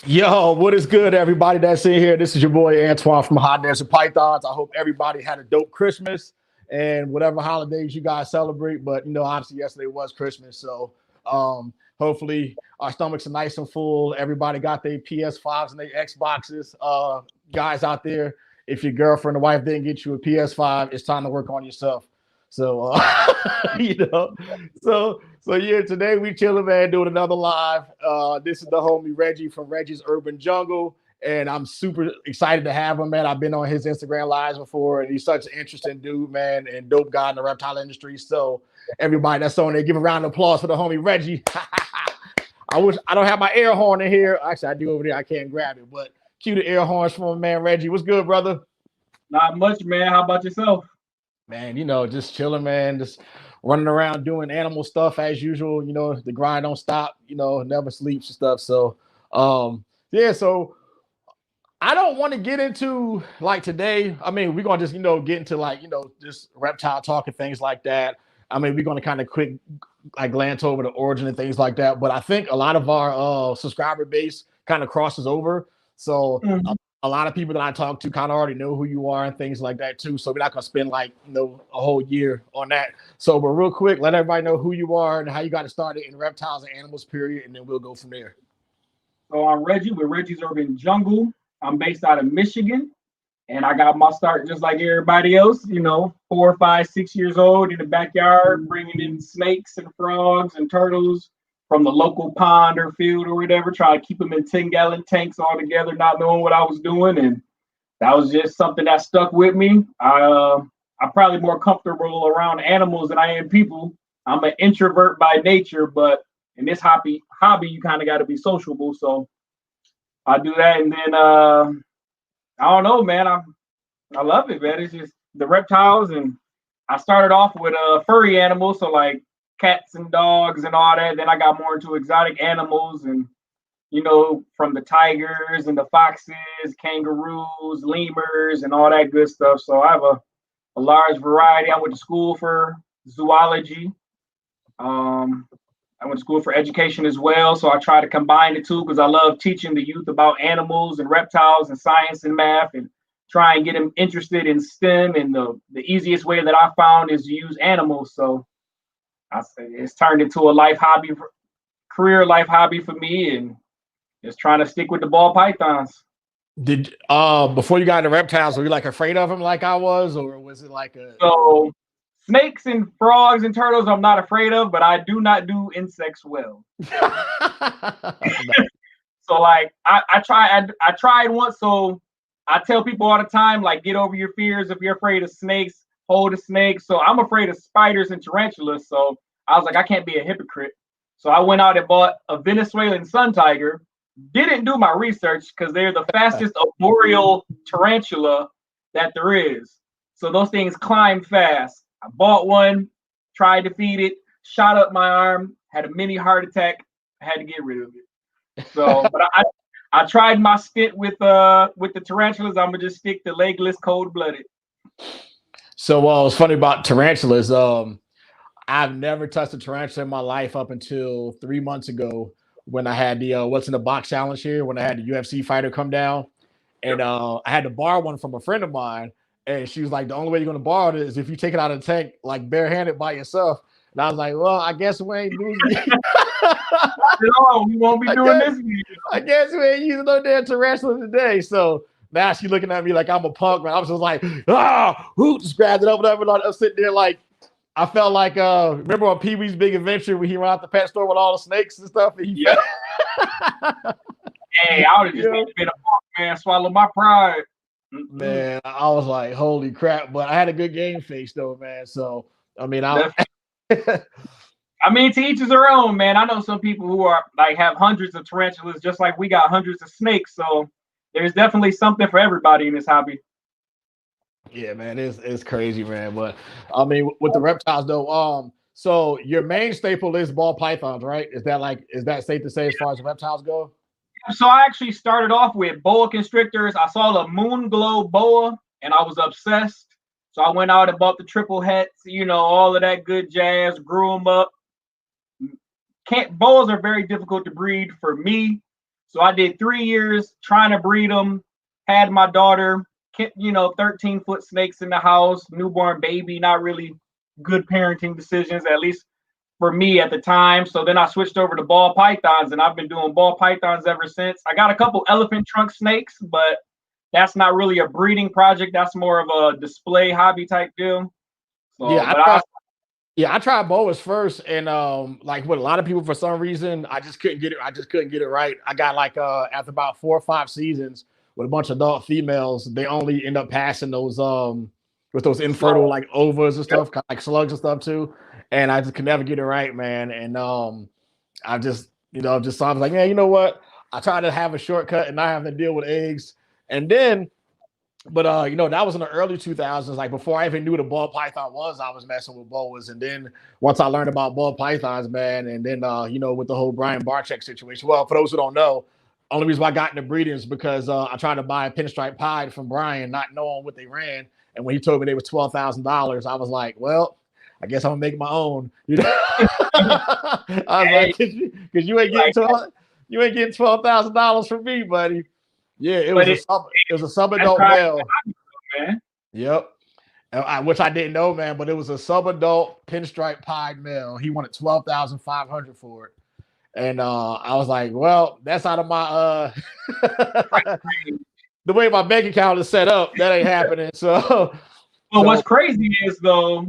Yo, what is good, everybody that's in here? This is your boy Antoine from Hot Desert Pythons. I hope everybody had a dope Christmas and whatever holidays you guys celebrate. But obviously yesterday was Christmas, so hopefully our stomachs are nice and full. Everybody got their PS5s and their Xboxes. Guys out there, if your girlfriend or wife didn't get you a PS5, it's time to work on yourself. So you know, so yeah, today we chilling, man, doing another live. This is the homie Reggie from Reggie's Urban Jungle, and I'm super excited to have him, man. I've been on his Instagram lives before, and he's such an interesting dude, man, and dope guy in the reptile industry. So everybody that's on there, give a round of applause for the homie Reggie. I wish I don't have my air horn in here. Actually, I do over there. I can't grab it, but cue the air horns from my man Reggie. What's good, brother? Not much, man. How about yourself? Man, just chilling, man. Just running around doing animal stuff as usual. The grind don't stop. Never sleeps and stuff. So, yeah. So I don't want to get into like today. I mean, we're gonna just get into like just reptile talk and things like that. I mean, we're gonna kind of quick like glance over the origin and things like that. But I think a lot of our subscriber base kind of crosses over. So a lot of people that I talk to kind of already know who you are and things like that too. So we're not gonna spend like a whole year on that. So, but real quick, let everybody know who you are and how you got to start in reptiles and animals, period, and then we'll go from there. So I'm Reggie with Reggie's Urban Jungle. I'm based out of Michigan, and I got my start just like everybody else. 4, 5, 6 years old in the backyard, bringing in snakes and frogs and turtles from the local pond or field or whatever, trying to keep them in 10-gallon tanks all together, not knowing what I was doing. And that was just something that stuck with me. I'm probably more comfortable around animals than I am people. I'm an introvert by nature, but in this hobby you kind of got to be sociable. So I do that. And then, I don't know, man, I love it, man. It's just the reptiles. And I started off with furry animals. So like, cats and dogs and all that. Then I got more into exotic animals and, from the tigers and the foxes, kangaroos, lemurs, and all that good stuff. So I have a large variety. I went to school for zoology. I went to school for education as well. So I try to combine the two because I love teaching the youth about animals and reptiles and science and math and try and get them interested in STEM. And the easiest way that I found is to use animals. So I say it's turned into a career life hobby for me, and just trying to stick with the ball pythons. Did before you got into reptiles, were you like afraid of them like I was, or was it like a So snakes and frogs and turtles I'm not afraid of, but I do not do insects well. So like I tried once, so I tell people all the time, like, get over your fears. If you're afraid of snakes, hold a snake. So I'm afraid of spiders and tarantulas. So I was like, I can't be a hypocrite. So I went out and bought a Venezuelan sun tiger. Didn't do my research because they're the fastest arboreal tarantula that there is. So those things climb fast. I bought one, tried to feed it, shot up my arm, had a mini heart attack. I had to get rid of it. So, but I tried my stint with the tarantulas. I'm gonna just stick to legless, cold-blooded. So it's funny about tarantulas. I've never touched a tarantula in my life up until 3 months ago when I had the what's in the box challenge here, when I had the UFC fighter come down. And I had to borrow one from a friend of mine. And she was like, the only way you're going to borrow it is if you take it out of the tank, like barehanded by yourself. And I was like, well, I guess we ain't losing. No, we won't be doing this. I guess we ain't using no damn tarantula today. So now she's looking at me like I'm a punk, man. I was just like, who just grabbed it up, whatever. And I'm sitting there like, I felt like, remember on Pee Wee's Big Adventure when he ran out the pet store with all the snakes and stuff? And hey, I would have just been a punk, man. Swallow my pride. Man, I was like, holy crap. But I had a good game face, though, man. So, I mean, I mean, to each his own, man. I know some people who are like have hundreds of tarantulas, just like we got hundreds of snakes. So there's definitely something for everybody in this hobby. Yeah, man, it's crazy, man. But I mean, with the reptiles though, so your main staple is ball pythons, right? Is that safe to say as far as reptiles go? So I actually started off with boa constrictors. I saw the moon glow boa and I was obsessed. So I went out and bought the triple hets, all of that good jazz, grew them up. Boas are very difficult to breed for me. So I did 3 years trying to breed them, had my daughter, 13-foot snakes in the house, newborn baby, not really good parenting decisions, at least for me at the time. So then I switched over to ball pythons, and I've been doing ball pythons ever since. I got a couple elephant trunk snakes, but that's not really a breeding project. That's more of a display hobby type deal. So, I tried boas first, and like with a lot of people, for some reason, I just couldn't get it. I just couldn't get it right. I got like after about 4 or 5 seasons with a bunch of adult females, they only end up passing those with those infertile like ovas and stuff, like slugs and stuff too. And I just could never get it right, man. And I just I was like, yeah, you know what? I tried to have a shortcut and not having to deal with eggs. And then, but that was in the early 2000s. Like before I even knew what a ball python was, I was messing with boas. And then once I learned about ball pythons, man, and then with the whole Brian Barczyk situation. Well, for those who don't know, only reason why I got into breeding is because I tried to buy a pinstripe pied from Brian, not knowing what they ran. And when he told me they was $12,000, I was like, well, I guess I'm gonna make my own. I was like, because you ain't getting $12,000 from me, buddy. Yeah, it was a sub-adult male. Man. Yep. Which I didn't know, man, but it was a sub-adult pinstripe pied male. He wanted $12,500 for it. And I was like, well, that's out of my the way my bank account is set up, that ain't happening. So what's crazy is though,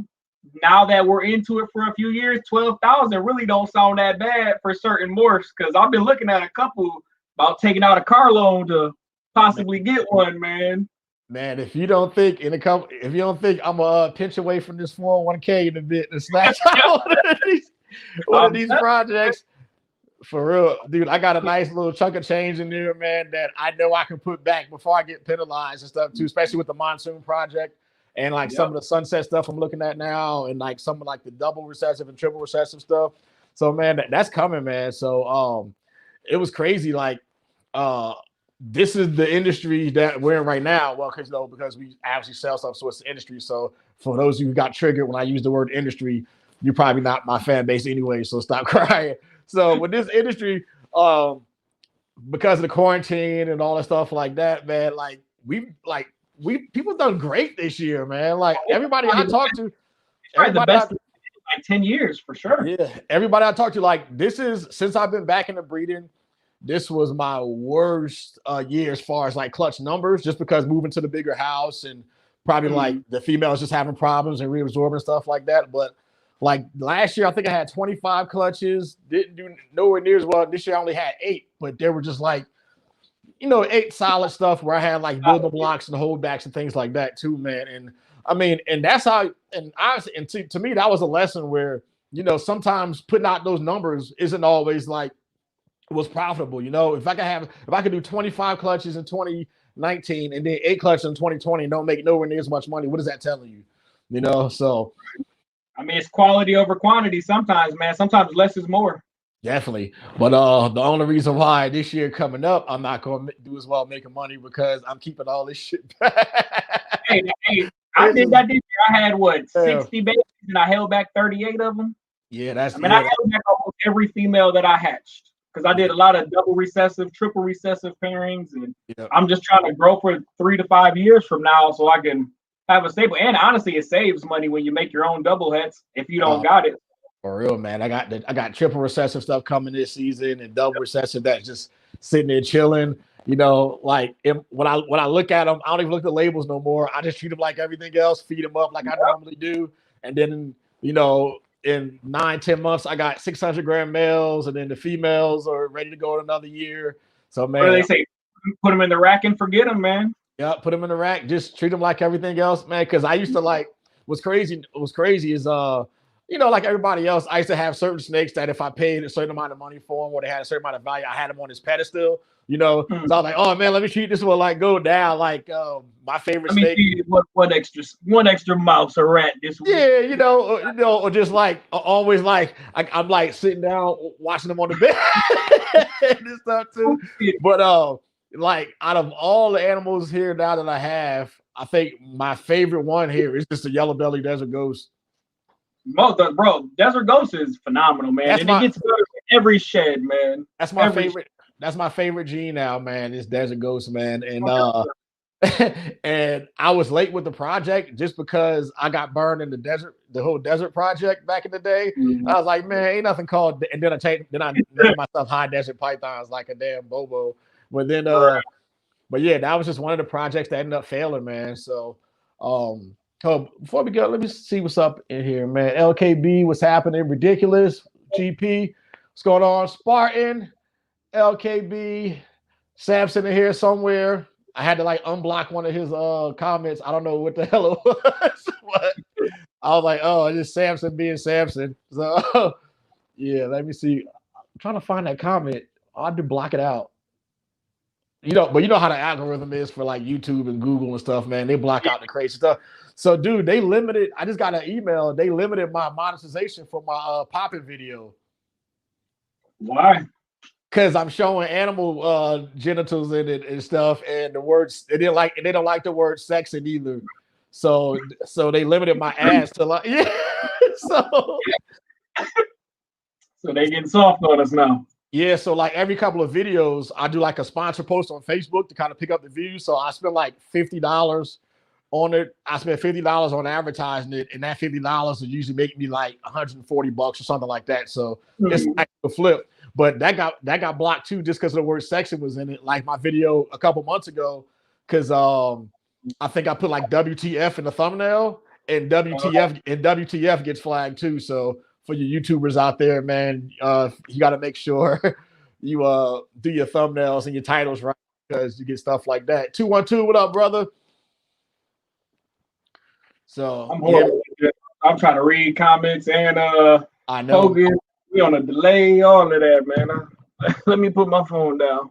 now that we're into it for a few years, 12,000 really don't sound that bad for certain morphs, because I've been looking at a couple about taking out a car loan to possibly get one, man. Man, if you don't think I'm a pinch away from this 401k in a bit and snatch out one of these projects, for real, dude, I got a nice little chunk of change in there, man, that I know I can put back before I get penalized and stuff too, especially with the monsoon project and like some of the sunset stuff I'm looking at now, and like some of like the double recessive and triple recessive stuff. So man, that's coming, man. So it was crazy. Like this is the industry that we're in right now. Well, because we actually sell stuff, so it's the industry. So for those of you who got triggered when I use the word industry, you're probably not my fan base anyway, so stop crying. So with this industry, because of the quarantine and all that stuff like that, man, like people done great this year, man. Like everybody I talked to, the best in like 10 years for sure. Yeah, everybody I talked to, like this is, since I've been back into breeding, this was my worst year as far as like clutch numbers, just because moving to the bigger house and probably like the females just having problems and reabsorbing stuff like that. But like last year, I think I had 25 clutches, didn't do nowhere near as well. This year I only had 8, but they were just like, 8 solid stuff where I had like building blocks and holdbacks and things like that too, man. And I mean, and that's how, and honestly, and to me, that was a lesson where, sometimes putting out those numbers isn't always like was profitable. If I could do 25 clutches in 2019 and then 8 clutches in 2020 and don't make nowhere near as much money, what is that telling you? So I mean, it's quality over quantity sometimes, man. Sometimes less is more. Definitely. But the only reason why this year coming up, I'm not going to do as well making money, because I'm keeping all this shit back. Hey, I did that this year. I had 60 babies, and I held back 38 of them. Yeah, I held back almost every female that I hatched, because I did a lot of double recessive, triple recessive pairings, and I'm just trying to grow for 3 to 5 years from now so I can have a stable. And honestly, it saves money when you make your own double heads if you don't got it. For real, man. I got triple recessive stuff coming this season and double recessive that's just sitting there chilling. Like when I look at them, I don't even look at the labels no more. I just treat them like everything else, feed them up like I normally do. And then, in 9-10 months, I got 600-gram males, and then the females are ready to go in another year. So, man. What do they say? Put them in the rack and forget them, man. Yeah, put them in the rack. Just treat them like everything else, man. Because I used to what's crazy is like everybody else, I used to have certain snakes that if I paid a certain amount of money for them or they had a certain amount of value, I had them on this pedestal. So I was like, oh man, let me treat this one like go down. Like my favorite snake. One extra mouse or rat this week. Yeah, or just like always like I'm like sitting down watching them on the bed and stuff too. But like out of all the animals here now that I have, I think my favorite one here is just a yellow belly desert ghost. Bro, desert ghost is phenomenal, man. It gets better in every shed, man. That's my favorite. That's my favorite gene now, man. It's Desert Ghost, man. And and I was late with the project just because I got burned in the whole desert project back in the day. Mhm. I was like, man, ain't nothing called. And then I named myself High Desert Pythons like a damn bobo. But then, Right. but yeah, that was just one of the projects that ended up failing, man. So, before we go, let me see what's up in here, man. LKB, what's happening? Ridiculous. GP, what's going on? Spartan, LKB, Samson in here somewhere. I had to like unblock one of his comments. I don't know what the hell it was. But I was like, oh, it's just Samson being Samson. So yeah, let me see. I'm trying to find that comment. I had to block it out. But you know how the algorithm is for like YouTube and Google and stuff, man. They block out the crazy stuff. So, dude, they limited. I just got an email. They limited my monetization for my popping video. Why? Because I'm showing animal genitals in it and stuff, and the words they don't like the word sexing either. So they limited my ads to like yeah. So they getting soft on us now. yeah, so like every couple of videos, I do like a sponsor post on Facebook to kind of pick up the views. So I spend like $50 on it. I spend $50 on advertising it, and that $50 will usually make me like $140 or something like that. So it's like a flip. But that got blocked too, just because the word section was in it. Like my video a couple months ago, because I think I put like WTF in the thumbnail, and WTF gets flagged too. So for you YouTubers out there, man, you got to make sure you do your thumbnails and your titles right, because you get stuff like that. 212, what up, brother? So I'm trying to read comments and I know Hogan, we on a delay, all of that, man. Let me put my phone down.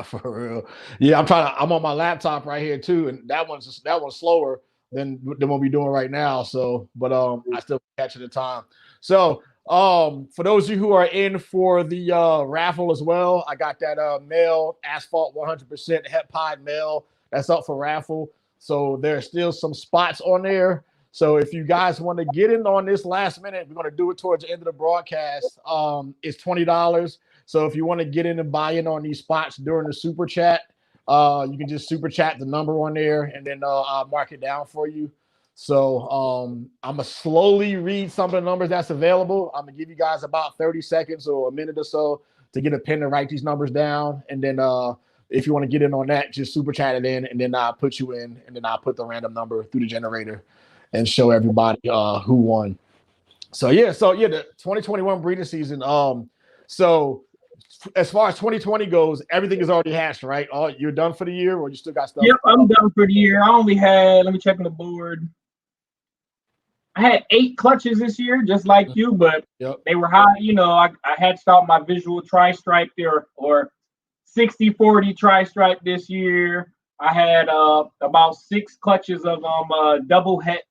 for real. Yeah, I'm on my laptop right here too, and that one's slower than what we're doing right now. So, but I still catch it the time. So, for those of you who are in for the raffle as well, I got that male asphalt 100% het pied male that's up for raffle. So there's still some spots on there. So if you guys want to get in on this last minute, we're going to do it towards the end of the broadcast. It's $20. So if you want to get in and buy in on these spots during the super chat, you can just super chat the number on there, and then I'll mark it down for you. So I'm going to slowly read some of the numbers that's available. I'm going to give you guys about 30 seconds or a minute or so to get a pen to write these numbers down. And then if you want to get in on that, just super chat it in, and then I'll put you in, and then I'll put the random number through the generator and show everybody who won. So yeah, the 2021 breeding season. So as far as 2020 goes, everything is already hatched, right? You're done for the year, or you still got stuff? Yep, I'm done for the year. I only had, let me check on the board. I had 8 clutches this year, just like you, but they were high. You know, I hatched out my visual tri-stripe there, or 60-40 tri-stripe this year. I had about 6 clutches of double het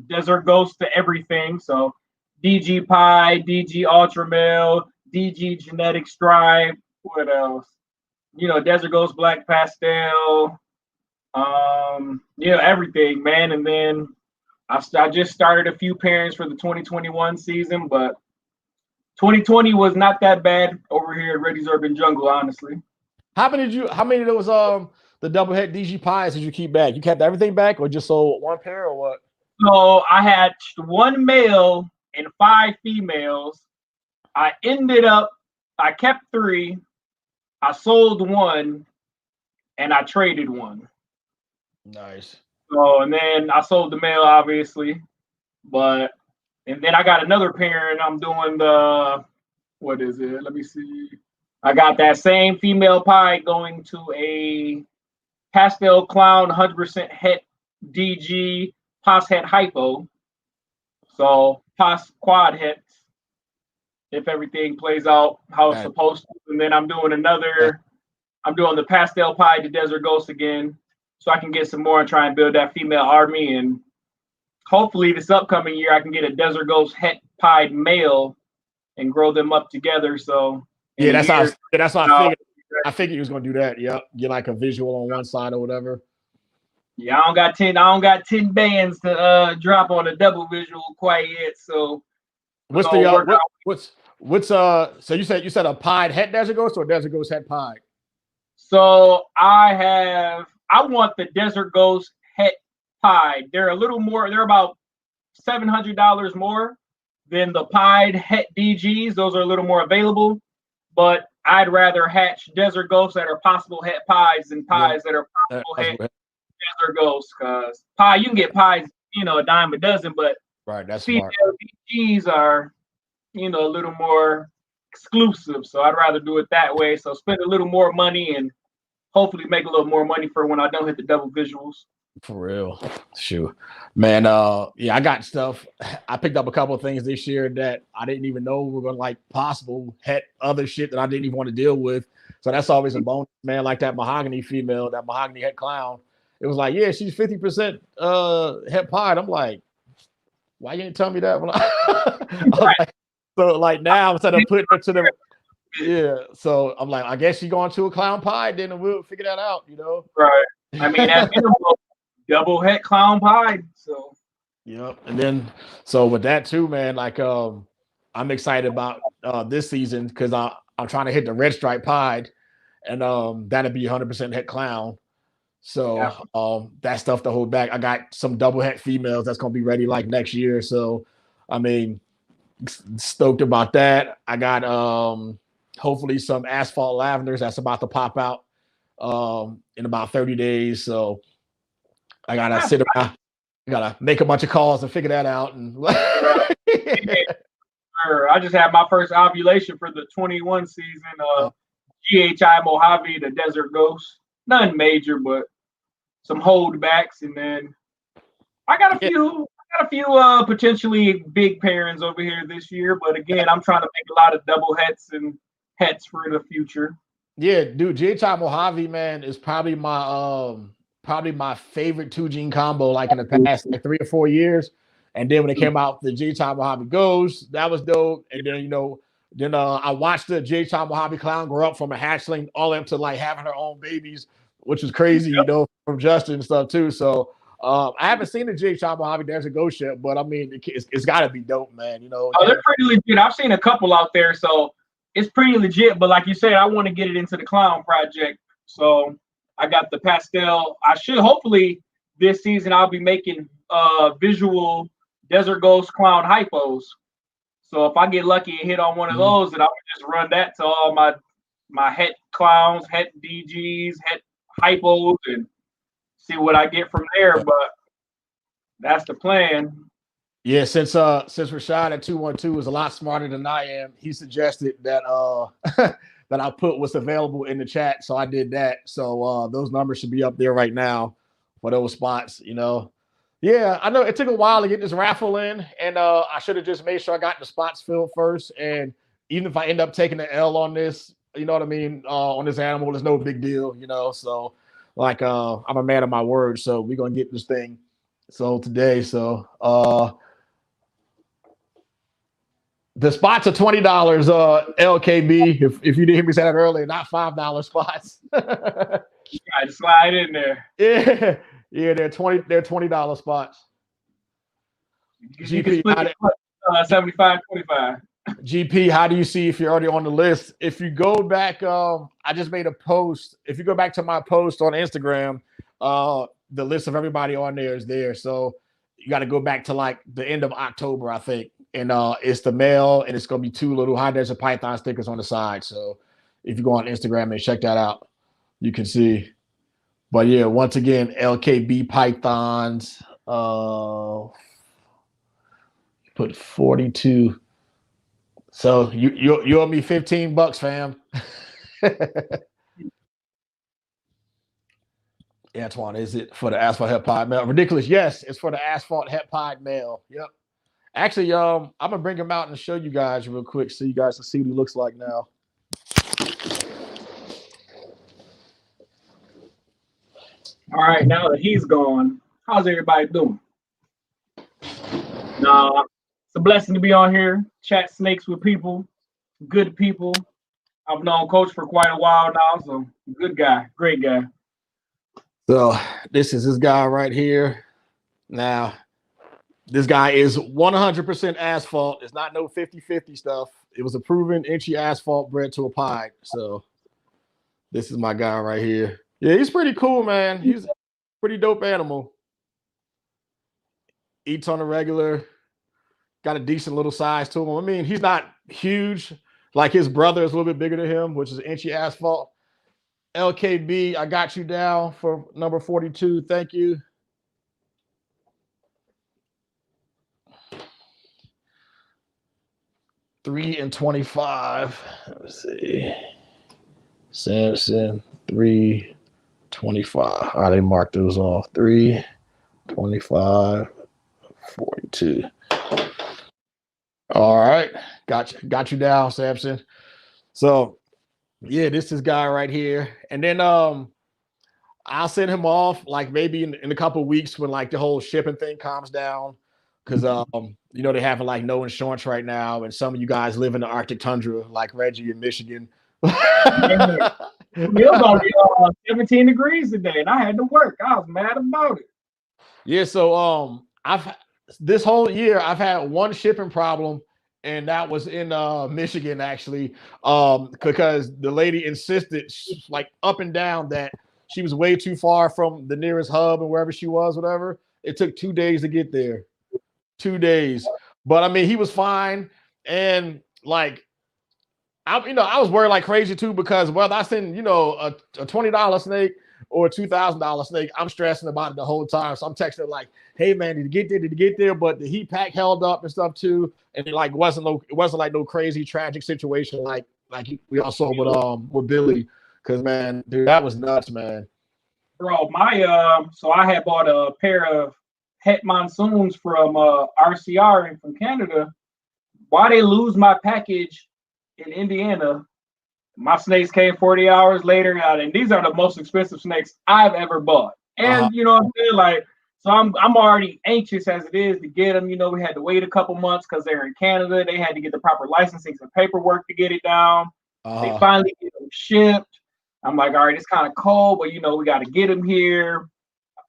Desert Ghost to everything. So DG Pie, DG Ultra Male, DG Genetic Stripe. What else? You know, Desert Ghost Black Pastel. Everything, man. And then I just started a few pairings for the 2021 season, but 2020 was not that bad over here at Reggie's Urban Jungle, honestly. How many of those the double head DG pies did you keep back? You kept everything back, or just sold one pair, or what? So I had 1 male and 5 females. I kept 3. I sold 1, and I traded 1. Nice. So, and then I sold the male, obviously, and then I got another pair, and I'm doing what is it? Let me see. I got that same female pie going to a Pastel Clown 100% het DG Pos het hypo. So Pos quad hets, if everything plays out how it's supposed to. And then I'm doing the Pastel Pie to Desert Ghost again, so I can get some more and try and build that female army. And hopefully this upcoming year I can get a Desert Ghost het pied male and grow them up together. So yeah, that's how I figured. I figured you was gonna do that. Yep, get like a visual on one side or whatever. Yeah, I don't got 10 bands to drop on a double visual quite yet. So what's What's so you said a pied het desert ghost or desert ghost het pied? So I want the Desert Ghost Het Pied. They're a little more. They're about $700 more than the pied Het DGs. Those are a little more available, but I'd rather hatch Desert Ghosts that are possible Het Pies than pies that are possible Het Desert Ghosts. Because pie, you can get pies, a dime a dozen, but right, that's female smart. DGs are, a little more exclusive. So I'd rather do it that way. So spend a little more money and hopefully make a little more money for when I don't hit the double visuals. For real. Shoot. Man, yeah, I got stuff. I picked up a couple of things this year that I didn't even know were gonna like possible, had other shit that I didn't even want to deal with. So that's always a bonus, man. Like that mahogany female, that mahogany het clown. It was like, yeah, she's 50% het pied. I'm like, why you didn't tell me that when I like, so like now instead of putting her to the yeah, so I'm like, I guess she's going to a clown pie, then we'll figure that out, Right. I mean, at minimum, double het clown pie. So. Yep. And then, so with that too, man, like, I'm excited about this season because I'm trying to hit the red stripe pied, and that'll be 100% het clown. So that stuff to hold back. I got some double het females that's gonna be ready like next year. So, I mean, stoked about that. I got hopefully some asphalt lavenders that's about to pop out in about 30 days. So I gotta sit around, gotta make a bunch of calls and figure that out. And I just had my first ovulation for the 21 season of GHI Mojave, the Desert Ghost. Nothing major, but some holdbacks, and then I got a few potentially big pairings over here this year. But again, I'm trying to make a lot of double hets and hets for the future. Yeah, dude, GHI Mojave, man, is probably my favorite 2-gene combo, like in the past like 3 or 4 years. And then when it came out, the GHI Mojave Ghost, that was dope. And then I watched the GHI Mojave Clown grow up from a hatchling all the way up to like having her own babies, which was crazy, from Justin and stuff too. So I haven't seen the GHI Mojave Desert Ghost yet, but I mean, it's got to be dope, man. Oh, they're pretty legit. I've seen a couple out there, so it's pretty legit. But like you said, I want to get it into the clown project. So I got the pastel. I should hopefully this season I'll be making visual Desert Ghost clown hypos. So if I get lucky and hit on one of those, then I would just run that to all my het clowns, het DGs, het hypos, and see what I get from there. But that's the plan. Yeah, since Rashad at 212 is a lot smarter than I am, he suggested that that I put what's available in the chat. So I did that. So those numbers should be up there right now for those spots, Yeah, I know it took a while to get this raffle in, and I should have just made sure I got the spots filled first. And even if I end up taking the L on this, you know what I mean, on this animal, it's no big deal, So like I'm a man of my word, so we're gonna get this thing sold today. So the spots are $20, LKB. If you didn't hear me say that earlier, not $5 spots. I just slide in there. Yeah, they're $20 spots. You can split it 75-25. GP, how do you see if you're already on the list? If you go back, I just made a post. If you go back to my post on Instagram, the list of everybody on there is there. So you got to go back to like the end of October, I think. And it's the male, and it's going to be 2 little high desert python stickers on the side. So if you go on Instagram and check that out, you can see. But yeah, once again, LKB pythons. Put 42. So you owe me $15, fam. Antoine, is it for the asphalt het pied male? Ridiculous. Yes, it's for the asphalt het pied male. Yep. Actually, I'm gonna bring him out and show you guys real quick so you guys can see what he looks like now. All right, now that he's gone, how's everybody doing? Nah, it's a blessing to be on here, chat snakes with people, good people. I've known Coach for quite a while now, so good guy, great guy. So this is this guy right here. Now, this guy is 100% asphalt. It's not no 50-50 stuff. It was a proven inchy asphalt bred to a pied. So this is my guy right here. Yeah, he's pretty cool, man. He's a pretty dope animal. Eats on a regular. Got a decent little size to him. I mean, he's not huge. Like his brother is a little bit bigger than him, which is inchy asphalt. LKB, I got you down for number 42. Thank you. $3.25. Let's see. Samson, $3.25. All right, they marked those off. $3.25, 42. All right, got you down, Samson. So yeah, this is guy right here. And then I'll send him off like maybe in a couple of weeks when like the whole shipping thing calms down. Because you know, they have like no insurance right now, and some of you guys live in the Arctic tundra, like Reggie in Michigan. It was only 17 degrees today, and I had to work. I was mad about it. Yeah, so this whole year I've had one shipping problem, and that was in Michigan actually, because the lady insisted like up and down that she was way too far from the nearest hub and wherever she was, whatever. It took 2 days to get there. 2 days. But I mean, he was fine. And like, I was worried like crazy too, because whether I send, a $20 snake or a $2,000 snake, I'm stressing about it the whole time. So I'm texting like, hey man, did you get there? Did you get there? But the heat pack held up and stuff too. And it like wasn't like no crazy tragic situation like we all saw with Billy. Cause man, dude, that was nuts, man. Bro, so I had bought a pair of het monsoons from RCR and from Canada. Why they lose my package in Indiana? My snakes came 40 hours later, and these are the most expensive snakes I've ever bought. And you know what I'm saying? Like, so I'm already anxious as it is to get them. You know, we had to wait a couple months because they're in Canada. They had to get the proper licensing and paperwork to get it down. They finally get them shipped. I'm like, all right, it's kind of cold, but we got to get them here.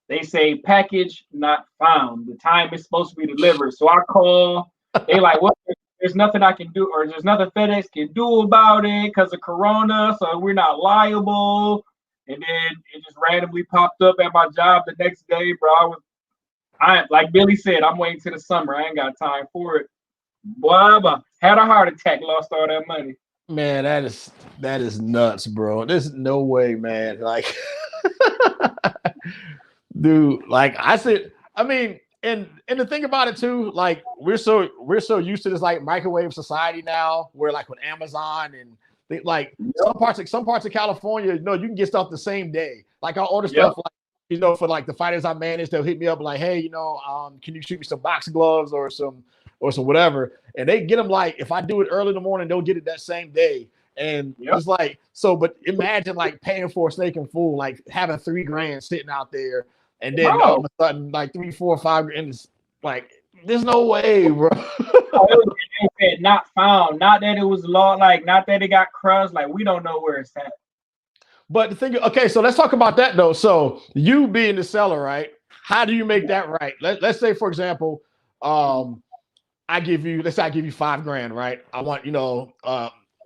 They say package not found. The time it's supposed to be delivered. So I call. They like, what? There's nothing I can do, or there's nothing FedEx can do about it because of Corona, so we're not liable. And then it just randomly popped up at my job the next day, bro. I like Billy said, I'm waiting till the summer. I ain't got time for it. Boy, had a heart attack, lost all that money. Man, that is nuts, bro. There's no way, man. Like, dude, like I said, I mean, and the thing about it too, like we're so used to this like microwave society now, where like with Amazon and like some parts of California, you can get stuff the same day. Like I'll order stuff like, for like the fighters I manage, they'll hit me up like, hey, can you shoot me some boxing gloves or some whatever, and they get them like if I do it early in the morning, they'll get it that same day. And it's like, so, but imagine like paying for a snake and fool, like having $3,000 sitting out there, and then all of a sudden like 3, 4, 5, and it's like, there's no way, bro. Not found, not that it was law, like not that it got crushed, like we don't know where it's at. But the thing, okay, so let's talk about that though. So you being the seller, right? How do you make that right? Let's say, for example, I give you $5,000, right? I want,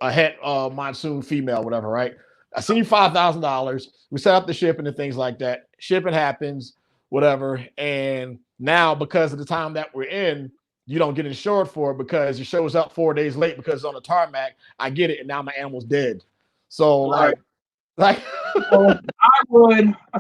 a het monsoon female, whatever, right? I send you $5,000. We set up the shipping and things like that. Shipping happens, whatever. And now because of the time that we're in, you don't get insured for it because it shows up 4 days late because it's on the tarmac. I get it, and now my animal's dead. So like so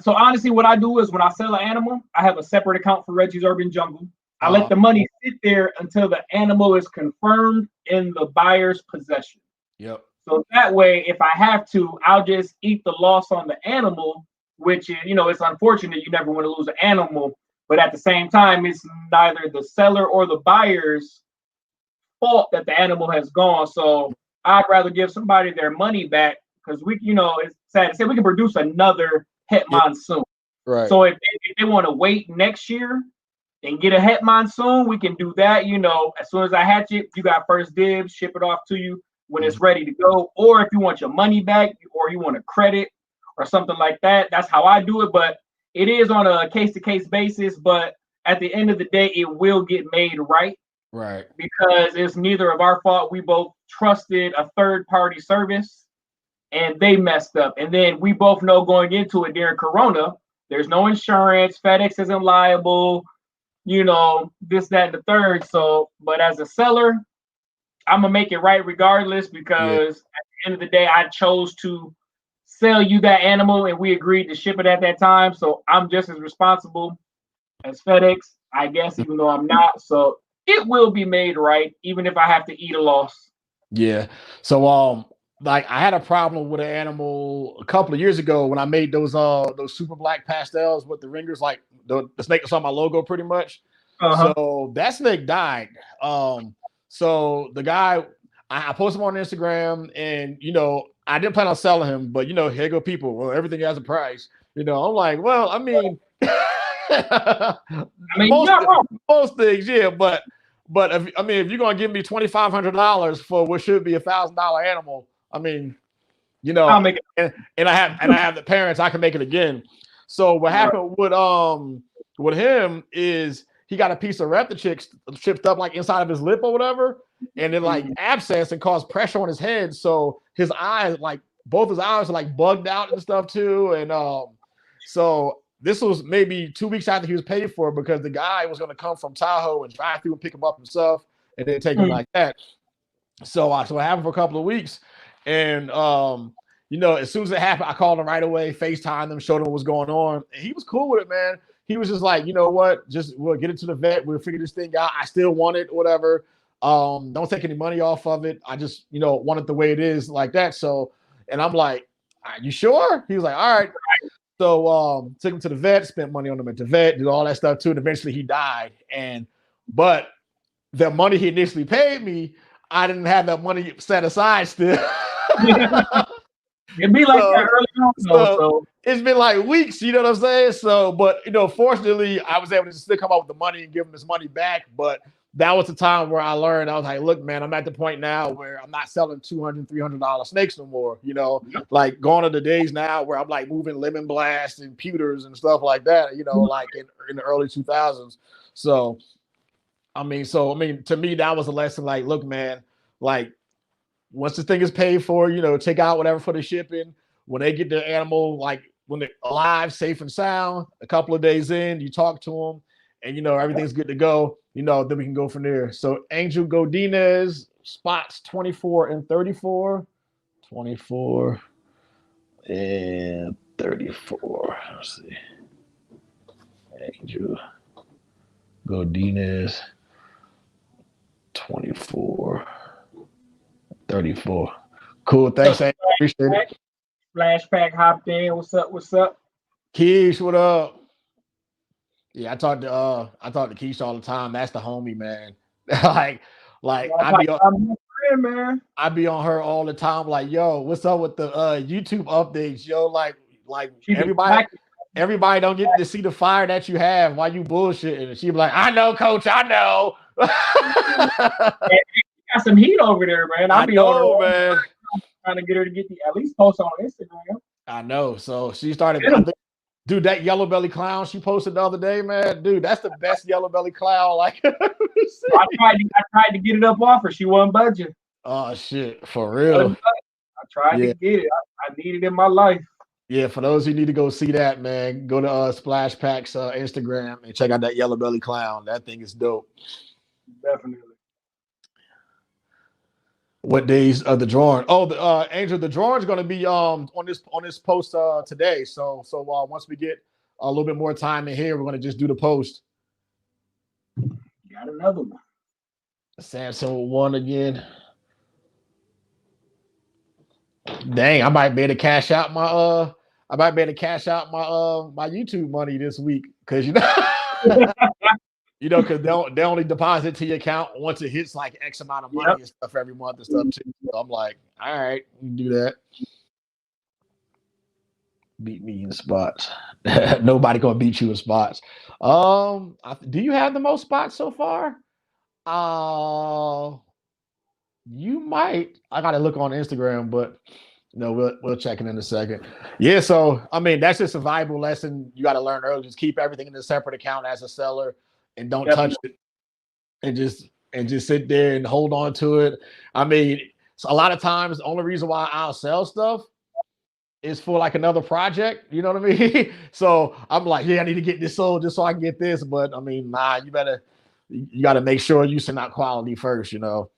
honestly, what I do is when I sell an animal, I have a separate account for Reggie's Urban Jungle. I let the money sit there until the animal is confirmed in the buyer's possession. Yep. So that way, if I have to, I'll just eat the loss on the animal, which is, it's unfortunate. You never want to lose an animal, but at the same time, it's neither the seller or the buyer's fault that the animal has gone. So I'd rather give somebody their money back because it's sad to say, we can produce another het monsoon. Right. So if they want to wait next year and get a het monsoon, we can do that. As soon as I hatch it, you got first dibs, ship it off to you when it's ready to go. Or if you want your money back or you want a credit or something like that, that's how I do it. But it is on a case-to-case basis. But at the end of the day, it will get made right. Right. because it's neither of our fault. We both trusted a third party service and they messed up. And then we both know going into it during Corona, there's no insurance, FedEx isn't liable, this, that, and the third. So, but as a seller, I'm gonna make it right regardless, because at the end of the day, I chose to sell you that animal and we agreed to ship it at that time. So I'm just as responsible as FedEx, I guess, even though I'm not. So it will be made right, even if I have to eat a loss. Yeah. So like I had a problem with an animal a couple of years ago when I made those super black pastels with the ringers, like the snake that's on my logo pretty much. Uh-huh. So that snake died. So the guy, I posted him on Instagram, and I didn't plan on selling him, but here go people. Well, everything has a price. I'm like, well, I mean, most things, yeah, but if you're gonna give me $2,500 for what should be $1,000 animal, I mean, I'll make it. And I have the parents, I can make it again. So what happened with him is he got a piece of Reptichicks chipped up like inside of his lip or whatever, and it like abscessed and caused pressure on his head. So his eyes, like both his eyes, are like bugged out and stuff too. And so this was maybe 2 weeks after he was paid for, because the guy was going to come from Tahoe and drive through and pick him up himself and then take him like that. So it happened for a couple of weeks. And, as soon as it happened, I called him right away, FaceTimed him, showed him what was going on. And he was cool with it, man. He was just like, you know what? We'll get it to the vet. We'll figure this thing out. I still want it, whatever. Don't take any money off of it. I just, want it the way it is, like that. So, and I'm like, are you sure? He was like, all right. So took him to the vet, spent money on him at the vet, did all that stuff too, and eventually he died. But the money he initially paid me, I didn't have that money set aside still. It'd be like that early on, so it's been like weeks, you know what I'm saying? So, but fortunately, I was able to still come up with the money and give him his money back. But that was the time where I learned. I was like, look, man, I'm at the point now where I'm not selling $200, $300 snakes no more. Like gone are the days now where I'm like moving lemon blast and pewters and stuff like that, like in the early 2000s. So, to me, that was a lesson. Like, look, man, like once the thing is paid for, take out whatever for the shipping. When they get the animal, like when they're alive, safe and sound, a couple of days in, you talk to them, and everything's good to go. Then we can go from there. So Angel Godinez, spots 24 and 34. 24 and 34. Let's see. Angel Godinez, 24, 34. Cool. Thanks, Angel. Appreciate it. Flashback hopped in. What's up? Keish, what up? Yeah, I talk to Keish all the time. That's the homie, man. I be on her all the time. Like, yo, what's up with the YouTube updates? Yo, like everybody don't get to see the fire that you have while you bullshitting. And she be like, I know, coach, I know. Got some heat over there, man. I know, man. Trying to get her to get at least post on Instagram. I know. So she started. Dude, that yellow belly clown she posted the other day, man. Dude, that's the best yellow belly clown. Like, I tried to get it up off her. She wasn't budging. Oh shit, for real. I tried to get it. I need it in my life. Yeah, for those who need to go see that, man, go to Splash Pack's Instagram and check out that yellow belly clown. That thing is dope. Definitely. What days of the drawing? Oh, Angel, the drawing is going to be on this post today. So once we get a little bit more time in here, we're going to just do the post. Got another one. Samsung one again. Dang, I might be able to cash out my my YouTube money this week, because because they only deposit to your account once it hits like X amount of money and stuff every month and stuff too. So I'm like, all right, we can do that. Beat me in spots. Nobody gonna beat you in spots. Do you have the most spots so far? You might. I gotta look on Instagram, but we'll check it in a second. Yeah, so that's just a valuable lesson you got to learn early. Just keep everything in a separate account as a seller, and don't touch it. And just and just sit there and hold on to it. I mean, so a lot of times the only reason why I'll sell stuff is for like another project. You know what I mean? So I'm like, yeah, I need to get this sold just so I can get this. But I mean, nah, you got to make sure you send out quality first. You know.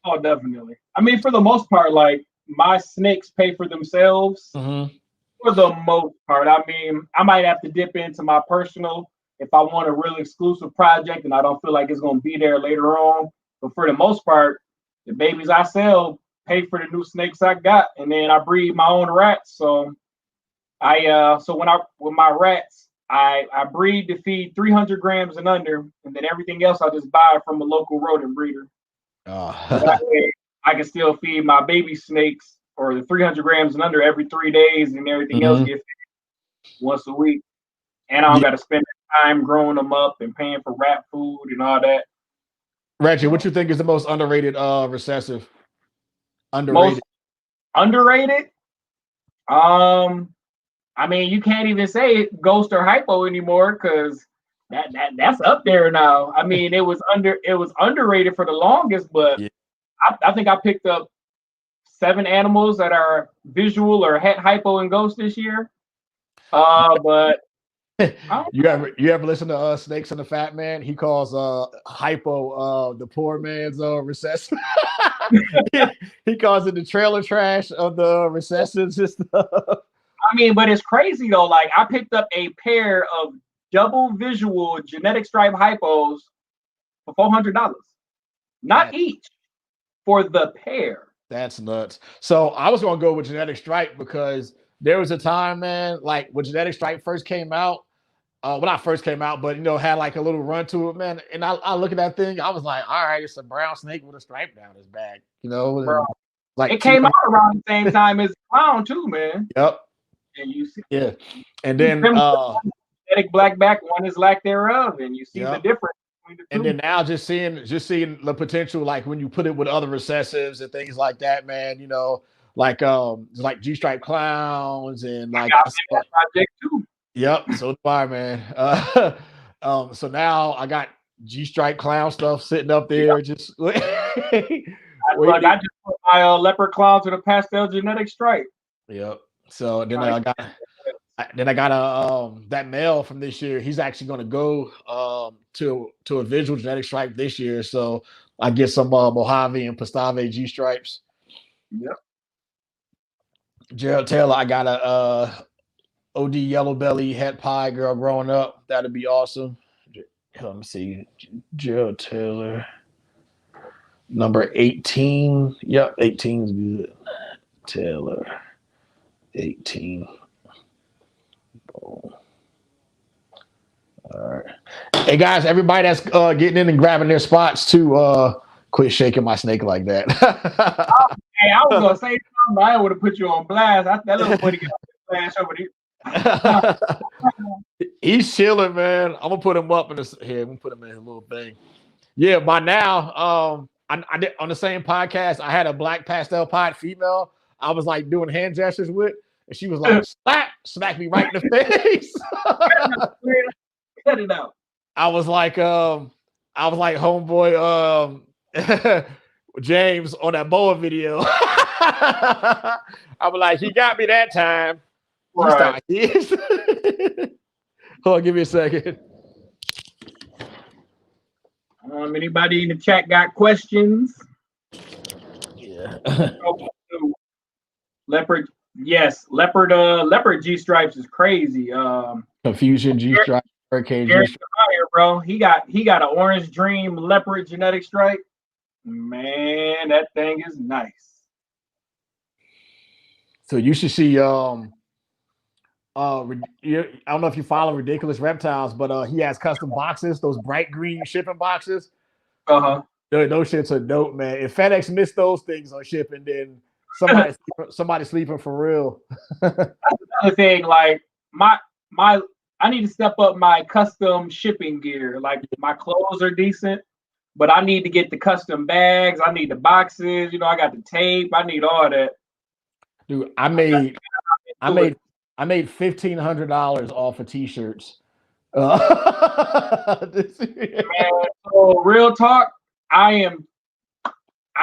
Oh, definitely. I mean, for the most part, like my snakes pay for themselves Mm-hmm. for the most part. I mean, I might have to dip into my personal if I want a real exclusive project and I don't feel like it's going to be there later on. But for the most part, the babies I sell pay for the new snakes I got, and then I breed my own rats. So with my rats, I breed to feed 300 grams and under, and then everything else I just buy from a local rodent breeder. That way, I can still feed my baby snakes or the 300 grams and under every 3 days, and everything else gets fed once a week. And I don't got to spend time growing them up and paying for rat food and all that. Reggie, what you think is the most underrated recessive? Most underrated? I mean, you can't even say ghost or hypo anymore because that's up there now. I mean, it was underrated for the longest, but yeah. I think I picked up 7 animals that are visual or het hypo and ghost this year. But you ever listen to Snakes and the Fat Man? He calls hypo the poor man's recessive. he calls it the trailer trash of the recessives and stuff. I mean, but it's crazy though. Like I picked up a pair of double visual genetic stripe hypos for $400, not each, for the pair. That's nuts. So I was gonna go with genetic stripe because there was a time, man, like when genetic stripe first came out. Well, not first came out, but had like a little run to it, man. And I look at that thing, I was like, all right, it's a brown snake with a stripe down his back, Bro, like it came out around the same time as clown too, man. Yep. And you see, and then genetic black back, one is lack thereof, and you see the difference between the two. And then now just seeing the potential, like when you put it with other recessives and things like that, man. Like G-stripe clowns and like that project too. Yep. So far, man. So now I got G-stripe clown stuff sitting up there. Just look, I just put my leopard clowns with a pastel genetic stripe. Yep. So then I got that male from this year. He's actually going to go to a visual genetic stripe this year. So I get some Mojave and Pastave G stripes. Yep. Gerald Taylor, I got a OD yellow belly het pie girl growing up. That'd be awesome. Let me see. Gerald Taylor, number 18. Yep, 18 is good. Taylor, 18. All right. Hey guys, everybody that's getting in and grabbing their spots too, quit shaking my snake like that. Hey, I was gonna say something, I would have put you on blast. That little buddy got flash over there. He's chilling, man. I'm gonna put him up in this here. I'm gonna put him in his little thing. Yeah, by now, I did on the same podcast. I had a black pastel pied female. I was like doing hand gestures with, and she was like, smack me right in the face. Cut it out. I was like homeboy James on that boa video. I was like, he got me that time. Right. Hold on, give me a second. Anybody in the chat got questions? Yeah. Leopard, yes. Leopard G stripes is crazy. Confusion G stripe, hurricane G stripe. Bro, he got an orange dream leopard genetic stripe. Man, that thing is nice. So you should see I don't know if you follow Ridiculous Reptiles, but he has custom boxes, those bright green shipping boxes. Those shits are dope, man. If FedEx missed those things on shipping, then somebody sleeping for real. That's another thing. Like I need to step up my custom shipping gear. Like my clothes are decent, but I need to get the custom bags. I need the boxes. I got the tape. I need all that. Dude, I made $1,500 off of t-shirts. Man, so real talk, I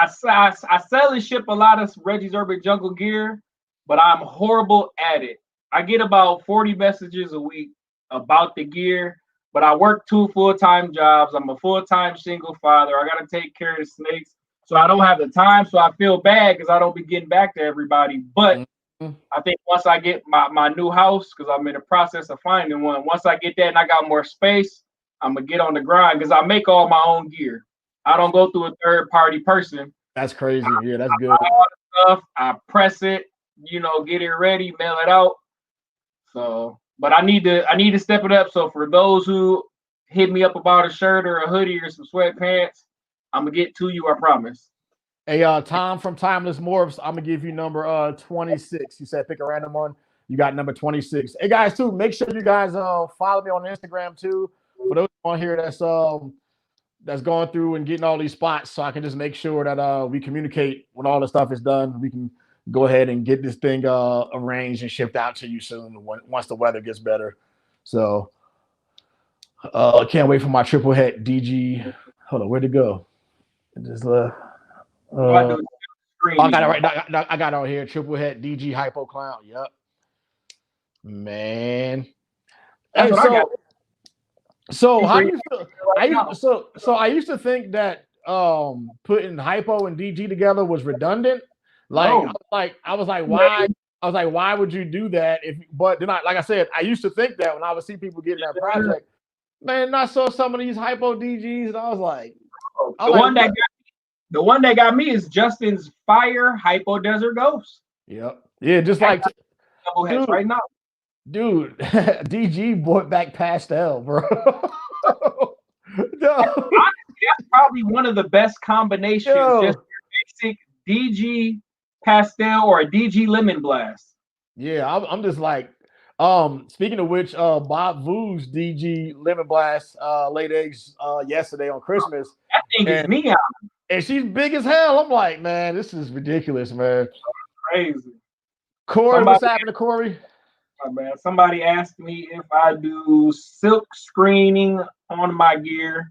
sell and ship a lot of Reggie's Urban Jungle gear, but I'm horrible at it. I get about 40 messages a week about the gear, but I work 2 full-time jobs. I'm a full-time single father. I got to take care of the snakes. So I don't have the time. So I feel bad because I don't be getting back to everybody. But I think once I get my new house, because I'm in the process of finding one, once I get that and I got more space, I'm going to get on the grind because I make all my own gear. I don't go through a third-party person. That's crazy. Yeah, that's good. I buy all the stuff, I press it, get it ready, mail it out. So, but I need to step it up. So for those who hit me up about a shirt or a hoodie or some sweatpants, I'm gonna get to you. I promise. Hey, Tom from Timeless Morphs, I'm gonna give you number 26. You said pick a random one. You got number 26. Hey guys, too, make sure you guys follow me on Instagram too. For those on here that's going through and getting all these spots, so I can just make sure that we communicate when all the stuff is done. We can go ahead and get this thing arranged and shipped out to you soon once the weather gets better. So I can't wait for my triple het DG. Hold on, where'd it go? It just I got it right now. I got it on here. Triple het DG Hypo Clown. Yep. Man. That's what I got. So how do you feel? I used to think that putting hypo and DG together was redundant. I was like, why? I was like, why would you do that? But then like I said, I used to think that when I would see people getting that project, man, I saw some of these hypo DGs, and I was like, the one that got me is Justin's Fire Hypo Desert Ghost. Yep. Yeah, just like dude, right now. Dude, DG brought back pastel, bro. No. That's probably one of the best combinations. Just basic DG pastel or a DG lemon blast. Yeah, I'm just like, speaking of which, Bob Vu's DG lemon blast laid eggs yesterday on Christmas. That thing is neon. And she's big as hell. I'm like, man, this is ridiculous, man. Crazy. Corey, what's happening, Corey? Man, somebody asked me if I do silk screening on my gear.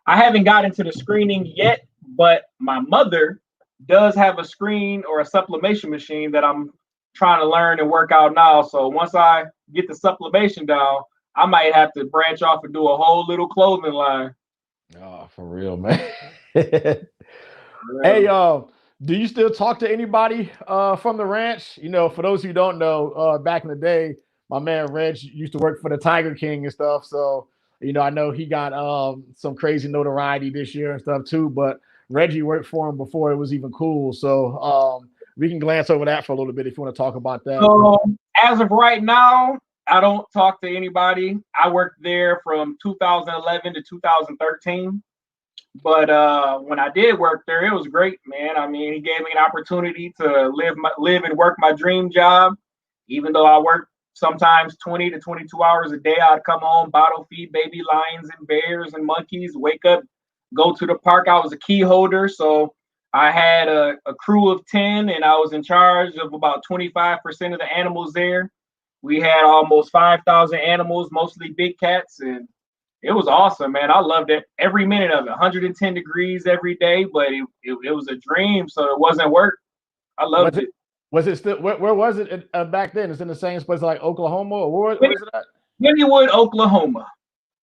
I haven't got into the screening yet, but my mother does have a screen or a sublimation machine that I'm trying to learn and work out now. So once I get the sublimation down, I might have to branch off and do a whole little clothing line. Oh, for real, man. Hey, do you still talk to anybody from the ranch? For those who don't know, back in the day, my man Reggie used to work for the Tiger King and stuff. So, I know he got some crazy notoriety this year and stuff too. But Reggie worked for him before it was even cool. So we can glance over that for a little bit if you want to talk about that. So as of right now, I don't talk to anybody. I worked there from 2011 to 2013. But when I did work there, it was great, man. I mean, he gave me an opportunity to live and work my dream job. Even though I worked sometimes 20 to 22 hours a day, I'd come home, bottle feed baby lions and bears and monkeys, wake up, go to the park. I was a key holder, so I had a crew of 10, and I was in charge of about 25% of the animals there. We had almost 5,000 animals, mostly big cats, and it was awesome, man. I loved it. Every minute of it, 110 degrees every day, but it was a dream, so it wasn't work. I loved it. Was it still, where was it back then? It's in the same place like Oklahoma, or where is it at? Kennywood, Oklahoma.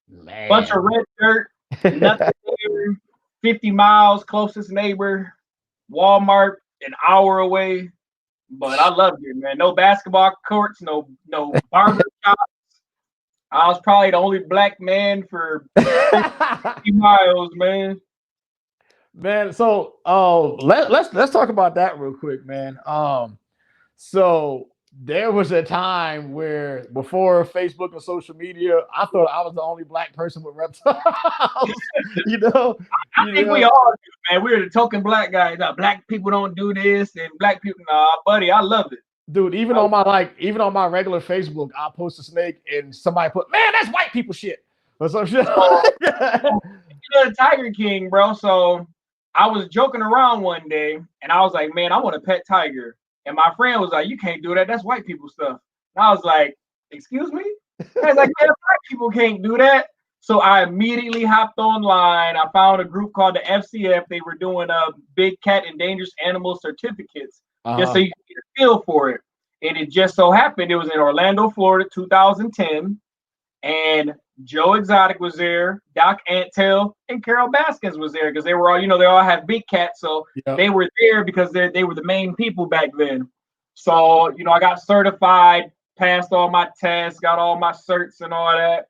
Man. Bunch of red dirt, nothing there, 50 miles, closest neighbor, Walmart, an hour away. But I loved it, man. No basketball courts, no barber shops. I was probably the only black man for 50 miles, man. Man, so let's talk about that real quick, man. So there was a time where before Facebook and social media, I thought I was the only black person with reptiles. I think we all do, man. We're the token black guys. Now, black people don't do this, and black people, nah, buddy, I love it. Dude, even on my regular Facebook, I'll post a snake and somebody put, man, that's white people shit. Or some shit. The Tiger King, bro. So I was joking around one day and I was like, man, I want a pet tiger. And my friend was like, you can't do that. That's white people stuff. And I was like, excuse me? I was like, man, black people can't do that. So I immediately hopped online. I found a group called the FCF. They were doing big cat endangered animal certificates, just so you can get a feel for it. And it just so happened it was in Orlando, Florida, 2010. And Joe Exotic was there, Doc Antel, and Carol Baskins was there because they were all, they all have big cats. So they were there because they were the main people back then. So, I got certified, passed all my tests, got all my certs and all that.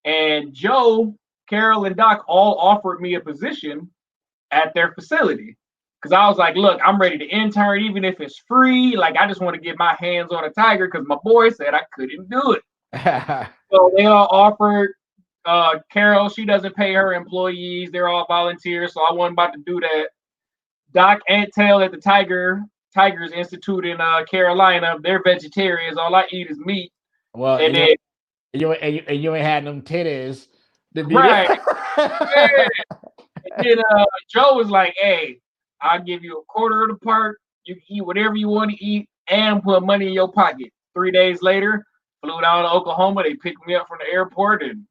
And Joe, Carol, and Doc all offered me a position at their facility. Because I was like, look, I'm ready to intern, even if it's free. Like, I just want to get my hands on a tiger because my boy said I couldn't do it. So they all offered. Carol, she doesn't pay her employees. They're all volunteers. So I wasn't about to do that. Doc Antel at the Tigers Institute in Carolina, they're vegetarians. All I eat is meat. Well, and then you ain't had them titties. Right. Yeah. And then Joe was like, hey, I'll give you a quarter of the part. You can eat whatever you want to eat and put money in your pocket. 3 days later, flew down to Oklahoma. They picked me up from the airport and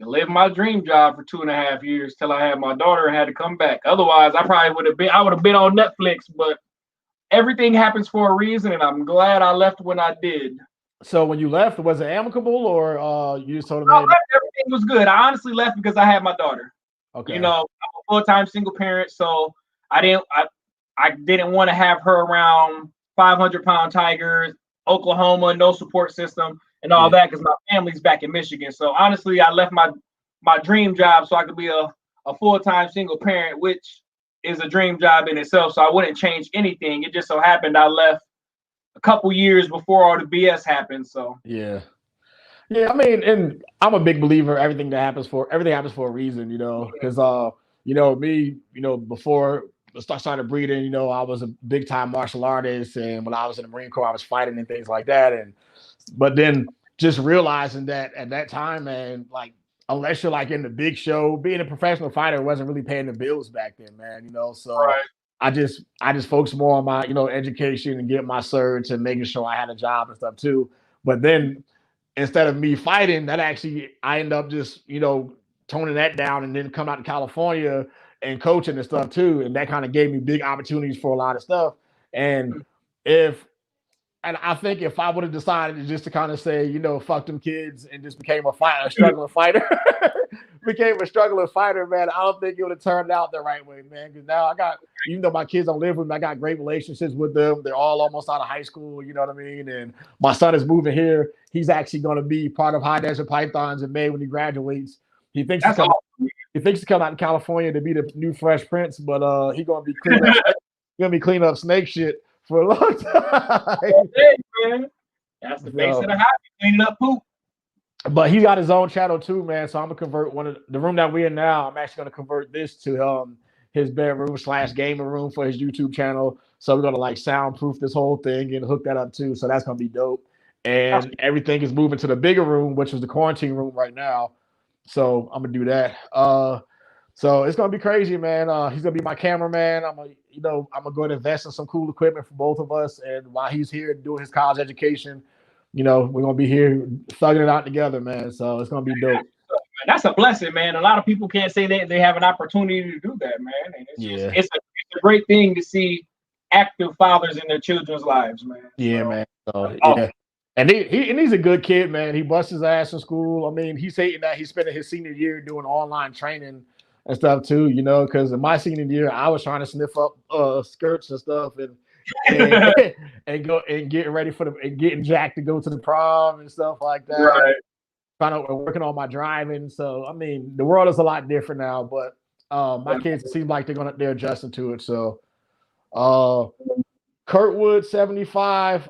lived my dream job for 2.5 years till I had my daughter and had to come back. Otherwise, I would have been on Netflix, but everything happens for a reason, and I'm glad I left when I did. So when you left, was it amicable or you just told them? Everything was good. I honestly left because I had my daughter. Okay. I'm a full-time single parent, so I didn't want to have her around 500-pound tigers, Oklahoma, no support system, and all that because my family's back in Michigan. So honestly, I left my dream job so I could be a full-time single parent, which is a dream job in itself. So I wouldn't change anything. It just so happened I left a couple years before all the BS happened. So yeah. I mean, and I'm a big believer. Everything happens for a reason, because me, before I started breeding, I was a big time martial artist, and when I was in the Marine Corps, I was fighting and things like that. But then just realizing that at that time, man, like unless you're like in the big show, being a professional fighter wasn't really paying the bills back then, man. So. Right. I just focused more on my, education and getting my certs and making sure I had a job and stuff too. But then instead of me fighting, I end up just, toning that down and then come out to California and coaching and stuff too. And that kind of gave me big opportunities for a lot of stuff. And I think if I would have decided just to kind of say, fuck them kids and just became a struggling fighter, man, I don't think it would have turned out the right way, man. Because now I got, even though my kids don't live with me, I got great relationships with them. They're all almost out of high school, you know what I mean? And my son is moving here. He's actually going to be part of High Desert Pythons in May when he graduates. He thinks to come out in California to be the new Fresh Prince, but he's going to be cleaning up snake shit for a long time. Hey, man. That's the base of the hobby, cleaning up poop. But he got his own channel too, man. So I'm gonna convert one of the room that we're in now. I'm actually gonna convert this to his bedroom / gaming room for his YouTube channel. So we're gonna like soundproof this whole thing and hook that up too. So that's gonna be dope. And everything is moving to the bigger room, which is the quarantine room right now. So I'm gonna do that. So it's gonna be crazy, man. He's gonna be my cameraman. I'm gonna go and invest in some cool equipment for both of us. And while he's here doing his college education, we're gonna be here thugging it out together, man. So it's gonna be dope. That's a blessing, man. A lot of people can't say that they have an opportunity to do that, man. And it's a great thing to see active fathers in their children's lives, man. Yeah, man. So yeah. And he's a good kid, man. He busts his ass in school. I mean, he's hating that he's spending his senior year doing online training and stuff too, because in my senior year, I was trying to sniff up skirts and stuff and go and getting ready and getting jacked to go to the prom and stuff like that. Right. Working on my driving. So I mean, the world is a lot different now, but my kids, it seems like they're adjusting to it. So Kurtwood 75.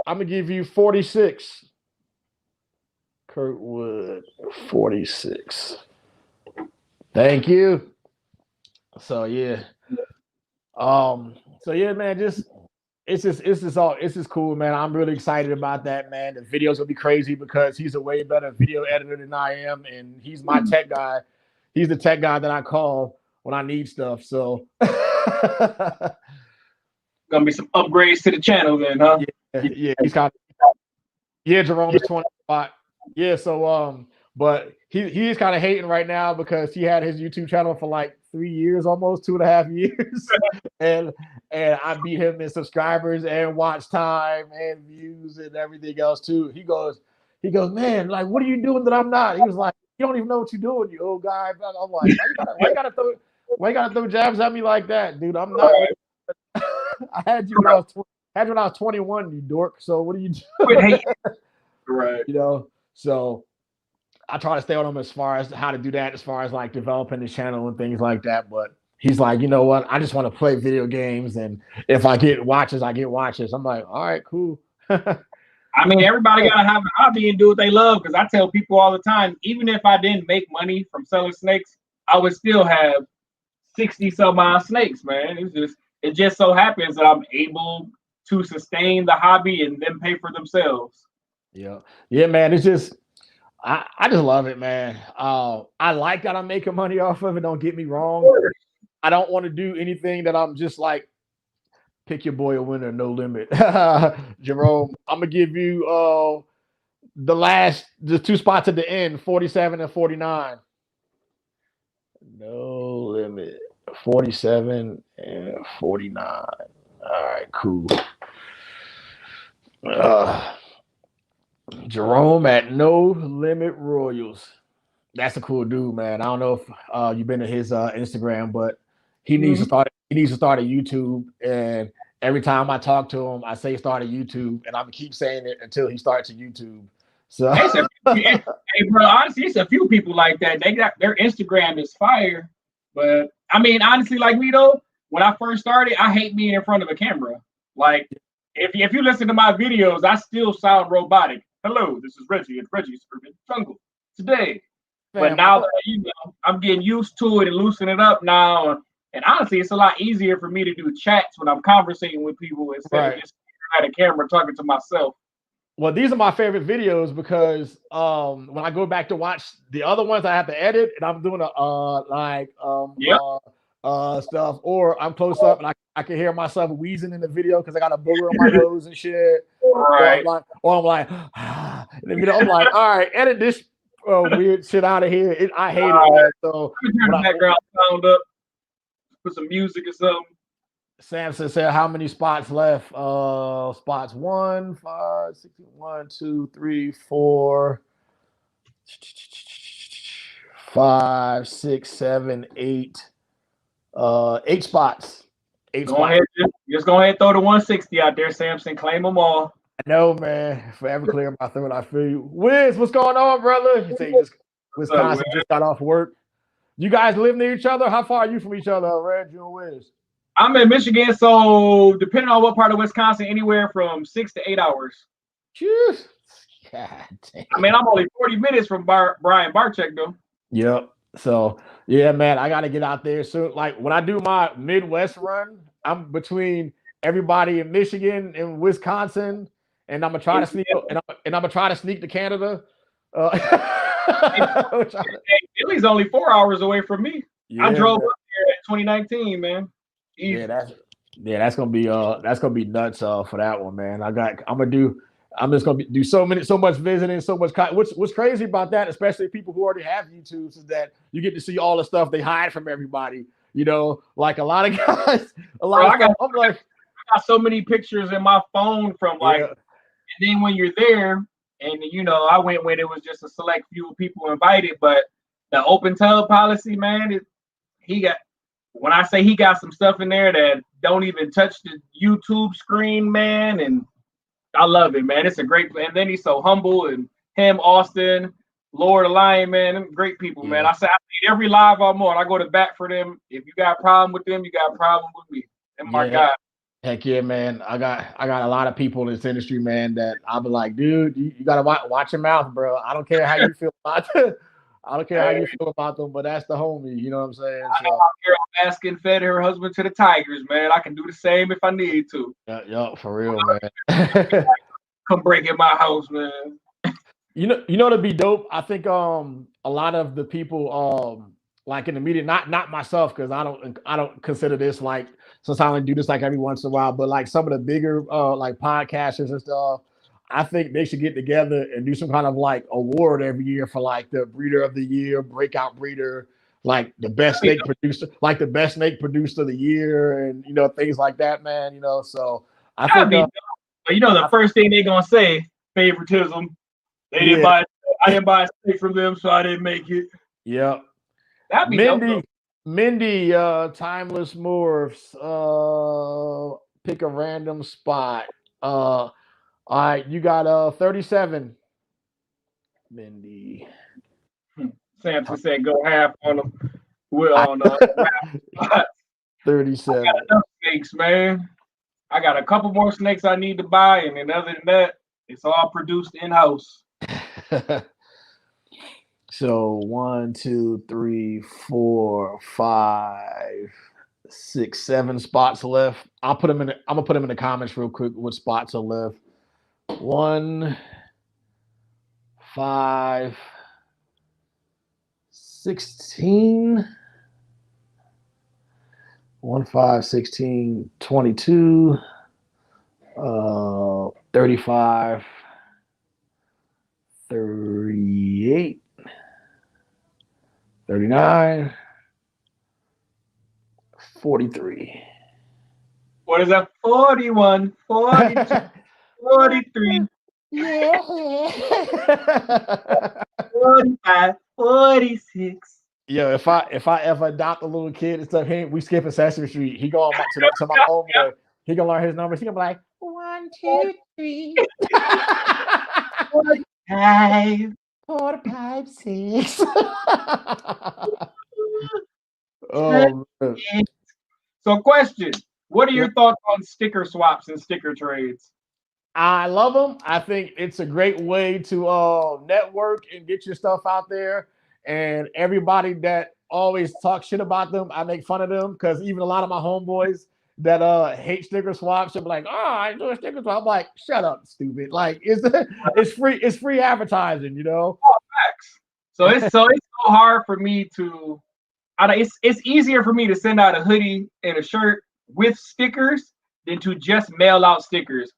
I'm gonna give you 46. Kurtwood 46. Thank you. So yeah. So yeah, man, it's just cool, man. I'm really excited about that, man. The videos will be crazy because he's a way better video editor than I am, and he's my tech guy. He's the tech guy that I call when I need stuff. So gonna be some upgrades to the channel then, huh? Yeah, he's got Jerome is 25. Yeah, so but he's kind of hating right now because he had his YouTube channel for like 3 years, almost 2.5 years, and I beat him in subscribers and watch time and views and everything else too. He goes, man, like, what are you doing that I'm not? He was like, you don't even know what you're doing, you old guy. I'm like, why you gotta throw jabs at me like that, dude? I'm not. I had you when I was 21, you dork. So what are you doing? Right. You know, so I try to stay on him as far as how to do that, as far as like developing the channel and things like that. But he's like, you know what? I just want to play video games, and if I get watches, I get watches. I'm like, all right, cool. I mean, everybody gotta have a hobby and do what they love. Because I tell people all the time, even if I didn't make money from selling snakes, I would still have 60 some odd snakes, man. It just so happens that I'm able to sustain the hobby and then pay for themselves. Yeah, man. It's just I just love it, man. I like that I'm making money off of it. Don't get me wrong. I don't want to do anything that I'm just like, pick your boy a winner, no limit. Jerome, I'm gonna give you the two spots at the end, 47 and 49. No limit. 47 and 49. All right, cool. Jerome at No Limit Royals. That's a cool dude, man. I don't know if you've been to his Instagram, but he needs to start. He needs to start a YouTube, and every time I talk to him, I say start a YouTube, and I'm gonna keep saying it until he starts a YouTube. So, hey, bro, honestly, it's a few people like that. They got their Instagram is fire, but I mean, honestly, like me though, when I first started, I hate being in front of a camera. Like, if you listen to my videos, I still sound robotic. Hello, this is Reggie at Reggie's Urban Jungle today. But now that I'm getting used to it and loosening it up now, and honestly, it's a lot easier for me to do chats when I'm conversating with people instead of just at a camera talking to myself. Well, these are my favorite videos because when I go back to watch the other ones, I have to edit, and I'm doing stuff, or I'm close up and I can hear myself wheezing in the video because I got a booger on my nose and shit. Right. Or I'm like, in the video, I'm like, all right, edit this weird shit out of here. I hate it, man. So turn the background sound up, put some music or something. Samson said, how many spots left? Spots 1, 5, 6, 1, 2, 3, 4, 5, 6, 7, 8. 8 spots. 8 spots. Ahead, just go ahead and throw the 160 out there, Samson. Claim them all. I know, man. Forever clear my throat. I feel you. Wiz, what's going on, brother? He said Wisconsin just got off work. You guys live near each other? How far are you from each other, Reggie and Wiz? I'm in Michigan, so depending on what part of Wisconsin, anywhere from 6 to 8 hours. Jeez. God damn. I mean, I'm only 40 minutes from Brian Barczyk, though. Yep. So, yeah, man, I got to get out there soon. Like, when I do my Midwest run, I'm between everybody in Michigan and Wisconsin, and I'm gonna try to sneak. And I'm gonna try to sneak to Canada. Philly's only 4 hours away from me. Yeah, I drove up there in 2019, man. Easy. That's gonna be nuts for that one, man. I'm just gonna do so much visiting, so much. What's crazy about that, especially people who already have YouTubes, is that you get to see all the stuff they hide from everybody. You know, like a lot of guys. I got so many pictures in my phone from like, and then when you're there, and I went when it was just a select few people invited, but the open tub policy, man, when I say he got some stuff in there that don't even touch the YouTube screen, man, and I love it, man. It's a great, and then he's so humble, and him, Austin, Lord Lion, man, great people, man. I say I see every live I'm on, I go to bat for them. If you got a problem with them, you got a problem with me. And my God. Heck yeah, man. I got a lot of people in this industry, man, that I'll be like, dude, you gotta watch your mouth, bro. I don't care how you feel about them. I don't care how you feel about them, but that's the homie. You know what I'm saying? So, I'm asking fed her husband to the Tigers, man. I can do the same if I need to. Yeah, for real, man. Come break in my house, man. You know to be dope. I think a lot of the people like in the media, not myself, because I don't consider this like, sometimes I do this like every once in a while, but like some of the bigger like podcasters and stuff, I think they should get together and do some kind of like award every year for like the breeder of the year, breakout breeder, like the best snake producer, like the best snake producer of the year, and things like that, man. So I That'd think, be dope. But the first thing they're gonna say, favoritism. They didn't yeah, buy. I didn't buy a steak from them, so I didn't make it. yeah. That'd be dope. Mindy, timeless morphs. Pick a random spot. All right, you got 37. Mindy. Samson said go half on them. We're on 37. I got enough snakes, man. I got a couple more snakes I need to buy, and then other than that, it's all produced in house. So 1, 2, 3, 4, 5, 6, 7 spots left. I'm gonna put them in the comments real quick. What spots are left? 1, 5, 16. 1, 5, 16, 22, 35, 38, 39, 43. What is that? 41, 42, 43. Yeah. 45, 46. Yo, if I ever adopt a little kid and stuff, we skipping Sesame Street. He going to my homeboy. He gonna learn his numbers. He gonna be like 1, 2, 3, 5, 4, 5, 6. Oh man. So, question: what are your thoughts on sticker swaps and sticker trades? I love them. I think it's a great way to network and get your stuff out there. And everybody that always talks shit about them, I make fun of them because even a lot of my homeboys that hate sticker swaps should be like, "Oh, I do a sticker swap." I'm like, "Shut up, stupid!" Like it's free advertising, Oh, facts. So it's so hard for me to. It's easier for me to send out a hoodie and a shirt with stickers than to just mail out stickers.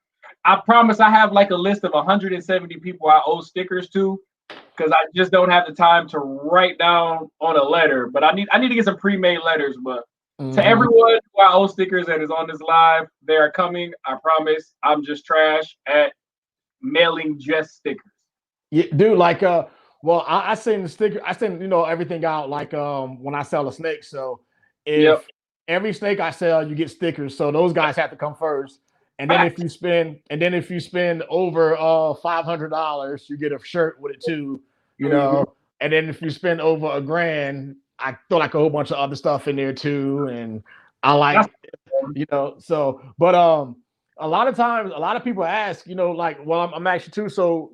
I promise I have like a list of 170 people I owe stickers to because I just don't have the time to write down on a letter. But I need to get some pre-made letters. But to everyone who I owe stickers that is on this live, they are coming. I promise. I'm just trash at mailing just stickers. Yeah, dude. Like well, I send the sticker. I send everything out like when I sell a snake. So if every snake I sell, you get stickers. So those guys have to come first. And then if you spend over $500, you get a shirt with it too. And then if you spend over $1,000, I throw like a whole bunch of other stuff in there too. And I like so. But a lot of times, a lot of people ask, like, well, I'm asking too. So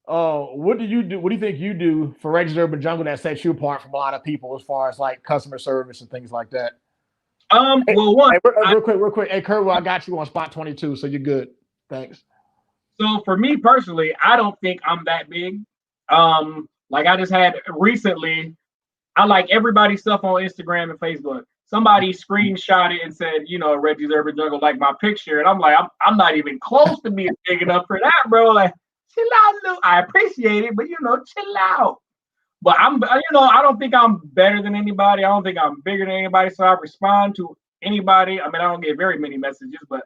what do you do? What do you think you do for Reggie's Urban Jungle that sets you apart from a lot of people as far as like customer service and things like that? Well, Real quick. Hey, Kurt, I got you on spot 22, so you're good. Thanks. So for me personally, I don't think I'm that big. Like I just had recently, I like everybody's stuff on Instagram and Facebook. Somebody screenshot it and said, Reggie's Urban Jungle, like my picture, and I'm like, I'm not even close to being big enough for that, bro. Like, chill out, Lou. I appreciate it, but chill out. But I don't think I'm better than anybody. I don't think I'm bigger than anybody. So I respond to anybody. I mean, I don't get very many messages, but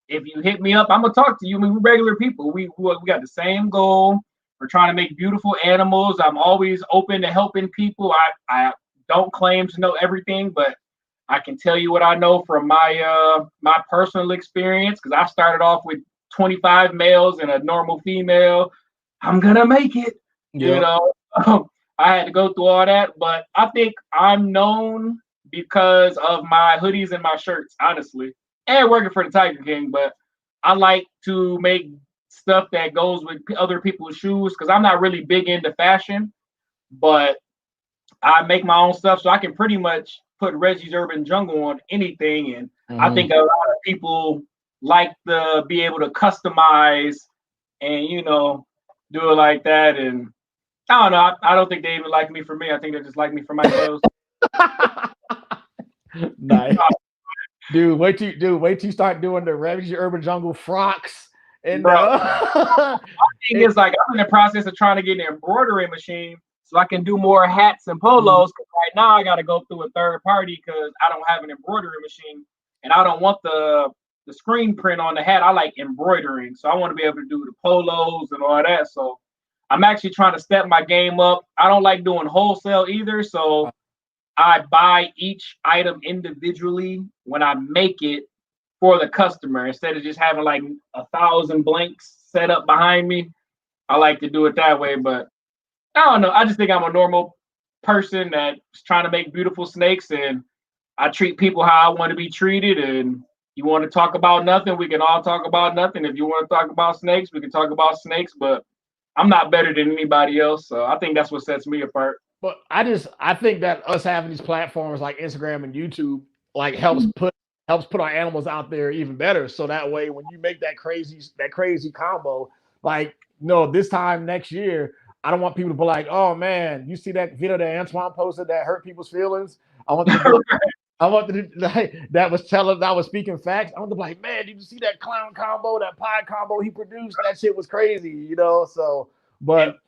if you hit me up, I'm gonna talk to you. I mean, we're regular people. We got the same goal. We're trying to make beautiful animals. I'm always open to helping people. I don't claim to know everything, but I can tell you what I know from my personal experience. Because I started off with 25 males and a normal female. I'm gonna make it. I had to go through all that, but I think I'm known because of my hoodies and my shirts, honestly, and working for the Tiger King. But I like to make stuff that goes with other people's shoes because I'm not really big into fashion, but I make my own stuff, so I can pretty much put Reggie's Urban Jungle on anything. And I think a lot of people like to be able to customize and do it like that. And I don't know. I don't think they even like me for me. I think they just like me for my clothes. Nice. Dude, wait till you start doing the Reggie Urban Jungle frocks And Bro, my thing is like I'm in the process of trying to get an embroidery machine so I can do more hats and polos. Cause right now I got to go through a third party because I don't have an embroidery machine, and I don't want the screen print on the hat. I like embroidering, so I want to be able to do the polos and all that. So I'm actually trying to step my game up. I don't like doing wholesale either, so I buy each item individually when I make it for the customer instead of just having like 1,000 blanks set up behind me. I like to do it that way, but I don't know. I just think I'm a normal person that's trying to make beautiful snakes, and I treat people how I want to be treated. And you want to talk about nothing, we can all talk about nothing. If you want to talk about snakes, we can talk about snakes, but I'm not better than anybody else. So I think that's what sets me apart. But I think that us having these platforms like Instagram and YouTube like helps put our animals out there even better. So that way, when you make that crazy combo, like this time next year, I don't want people to be like, oh man, you see that video that Antoine posted that hurt people's feelings? I want them to be I want them to, like, that was speaking facts. I want them to be like, man, did you see that clown combo, that pie combo he produced? That shit was crazy, So, but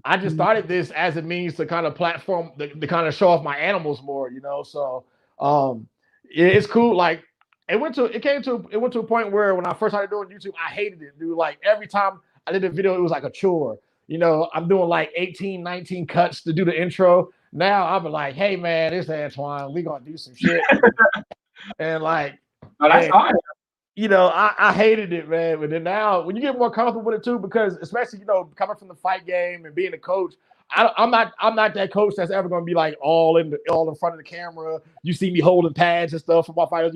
I just started this as a means to kind of platform to kind of show off my animals more, So it's cool. Like it went to a point where when I first started doing YouTube, I hated it, dude. Like every time I did a video, it was like a chore. I'm doing like 18, 19 cuts to do the intro. Now I'm like, hey man, it's Antoine. We gonna do some shit. And like, that's hard. I hated it, man. But then now, when you get more comfortable with it too, because especially coming from the fight game and being a coach, I'm not that coach that's ever going to be like all in front of the camera. You see me holding pads and stuff for my fighters.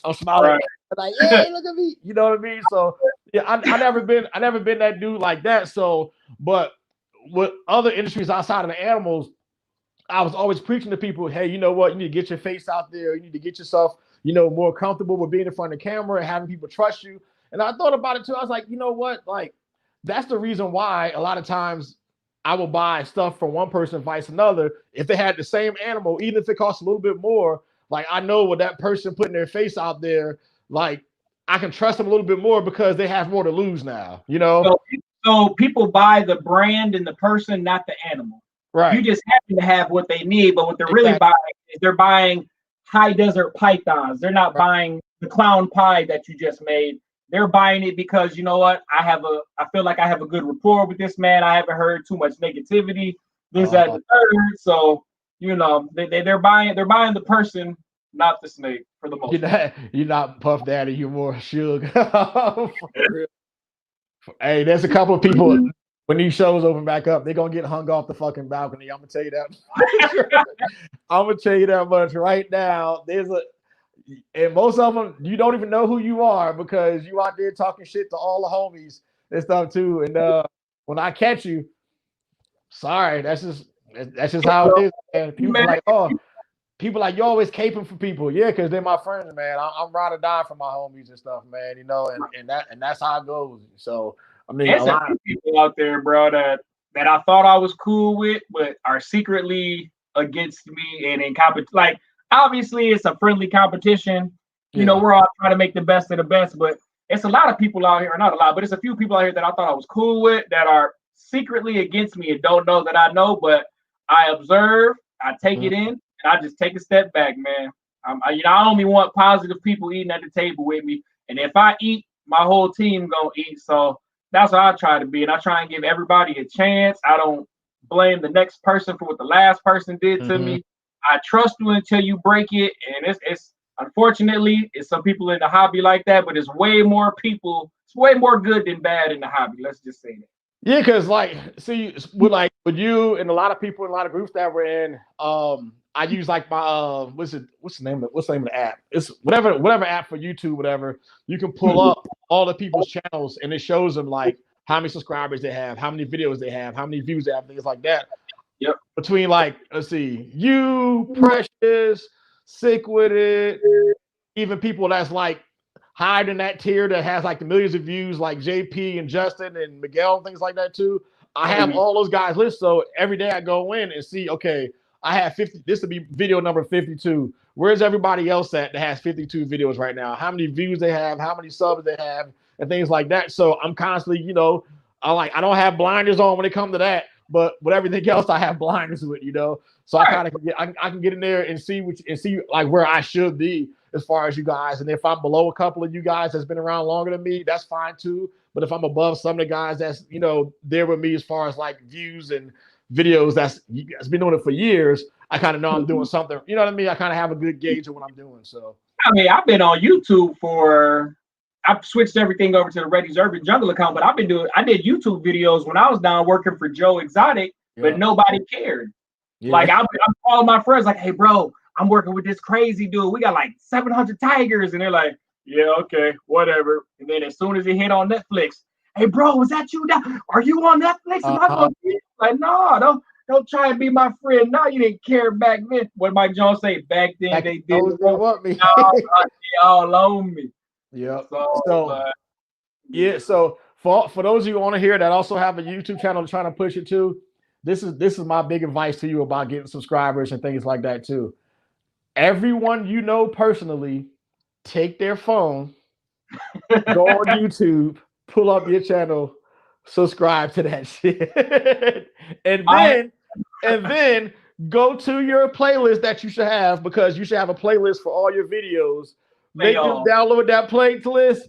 I'm smiling like, hey, look at me. You know what I mean? So yeah, I never been that dude like that. So, but with other industries outside of the animals, I was always preaching to people, hey, you know what? You need to get your face out there. You need to get yourself, more comfortable with being in front of the camera and having people trust you. And I thought about it too. I was like, you know what? Like, that's the reason why a lot of times I will buy stuff from one person, vice another. If they had the same animal, even if it costs a little bit more, like I know with that person putting their face out there, like I can trust them a little bit more because they have more to lose now, So people buy the brand and the person, not the animal. Right. You just happen to have what they need, but what they're really buying is they're buying high desert pythons. They're not buying the clown pie that you just made. They're buying it because you know what? I feel like I have a good rapport with this man. I haven't heard too much negativity. This, that, and the third. So they're buying the person, not the snake, for the most part. You're not Puff Daddy. You're more Suge. Hey, there's a couple of people. When these shows open back up, they're gonna get hung off the fucking balcony. I'm gonna tell you that. I'm gonna tell you that much right now. And most of them, you don't even know who you are because you out there talking shit to all the homies and stuff too. And when I catch you, sorry, that's just how it is. And people like you always caping for people, yeah, because they're my friends, man. I'm ride or die for my homies and stuff, man. And that's how it goes. So. I mean, there's a lot of people out there, bro, that I thought I was cool with, but are secretly against me and in competition. Like, obviously, it's a friendly competition. We're all trying to make the best of the best, but it's a lot of people out here, not a lot, but it's a few people out here that I thought I was cool with that are secretly against me and don't know that I know, but I observe, I take it in, and I just take a step back, man. I only want positive people eating at the table with me, and if I eat, my whole team gonna eat. So that's what I try to be, and I try and give everybody a chance. I don't blame the next person for what the last person did to me. I trust you until you break it, and it's unfortunately it's some people in the hobby like that, but it's way more people. It's way more good than bad in the hobby. Let's just say that. Yeah, because with you and a lot of people in a lot of groups that we're in, I use like my what's the name of the app? It's whatever app for YouTube, whatever. You can pull up all the people's channels and it shows them like how many subscribers they have, how many videos they have, how many views they have, things like that. Yep. Between like, let's see, you, Precious, Sick with It, even people that's like higher than that tier that has like the millions of views, like JP and Justin and Miguel and things like that too. I have all those guys listed. So every day I go in and see, okay, I have 50. This would be video number 52. Where's everybody else at that has 52 videos right now? How many views they have? How many subs they have? and things like that. So I'm constantly, I don't have blinders on when it comes to that, but with everything else, I have blinders with, So I kind of I can get in there and see like where I should be as far as you guys. And if I'm below a couple of you guys that's been around longer than me, that's fine too. But if I'm above some of the guys that's there with me as far as like views and videos that's been doing it for years, I kind of know I'm doing something. You know what I mean? I kind of have a good gauge of what I'm doing. So I mean, I've been on YouTube I've switched everything over to the Reggie's Urban Jungle account, but I did YouTube videos when I was down working for Joe Exotic, but nobody cared. Yeah. Like I'm calling my friends like, hey bro, I'm working with this crazy dude. We got like 700 tigers. And they're like, yeah, okay, whatever. And then as soon as it hit on Netflix, hey bro, was that you? Are you on Netflix? Am I gonna be like, no, don't try and be my friend. No, you didn't care back then. What Mike Jones say? Back then they didn't want me. All on me. Yeah. So for those of you who want to hear that also have a YouTube channel trying to push it too, this is my big advice to you about getting subscribers and things like that too. Everyone you know personally, take their phone, go on YouTube, pull up your channel, subscribe to that shit, and then go to your playlist that you should have, because you should have a playlist for all your videos. Make them download that playlist,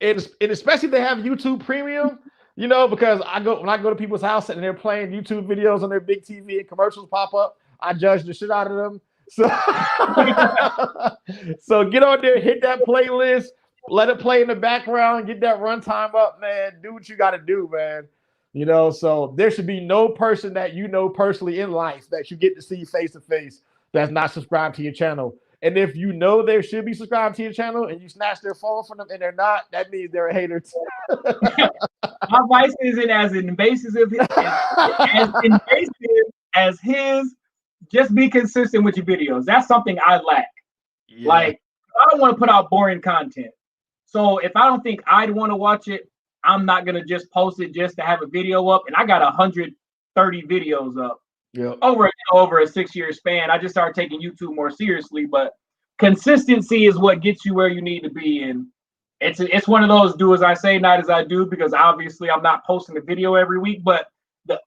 and especially if they have YouTube Premium, because when I go to people's house and they're playing YouTube videos on their big TV and commercials pop up, I judge the shit out of them. So, so get on there, hit that playlist, let it play in the background, get that runtime up, man. Do what you got to do, man. So there should be no person that personally in life that you get to see face to face that's not subscribed to your channel. And if they should be subscribed to your channel and you snatch their phone from them and they're not, that means they're a hater too. My advice isn't as invasive as his. Just be consistent with your videos. That's something I lack. Yeah. Like, I don't want to put out boring content. So if I don't think I'd want to watch it, I'm not gonna just post it just to have a video up. And I got 130 videos up. Yeah. Over a 6-year span. I just started taking YouTube more seriously, but consistency is what gets you where you need to be. And it's one of those do as I say, not as I do, because obviously I'm not posting a video every week, but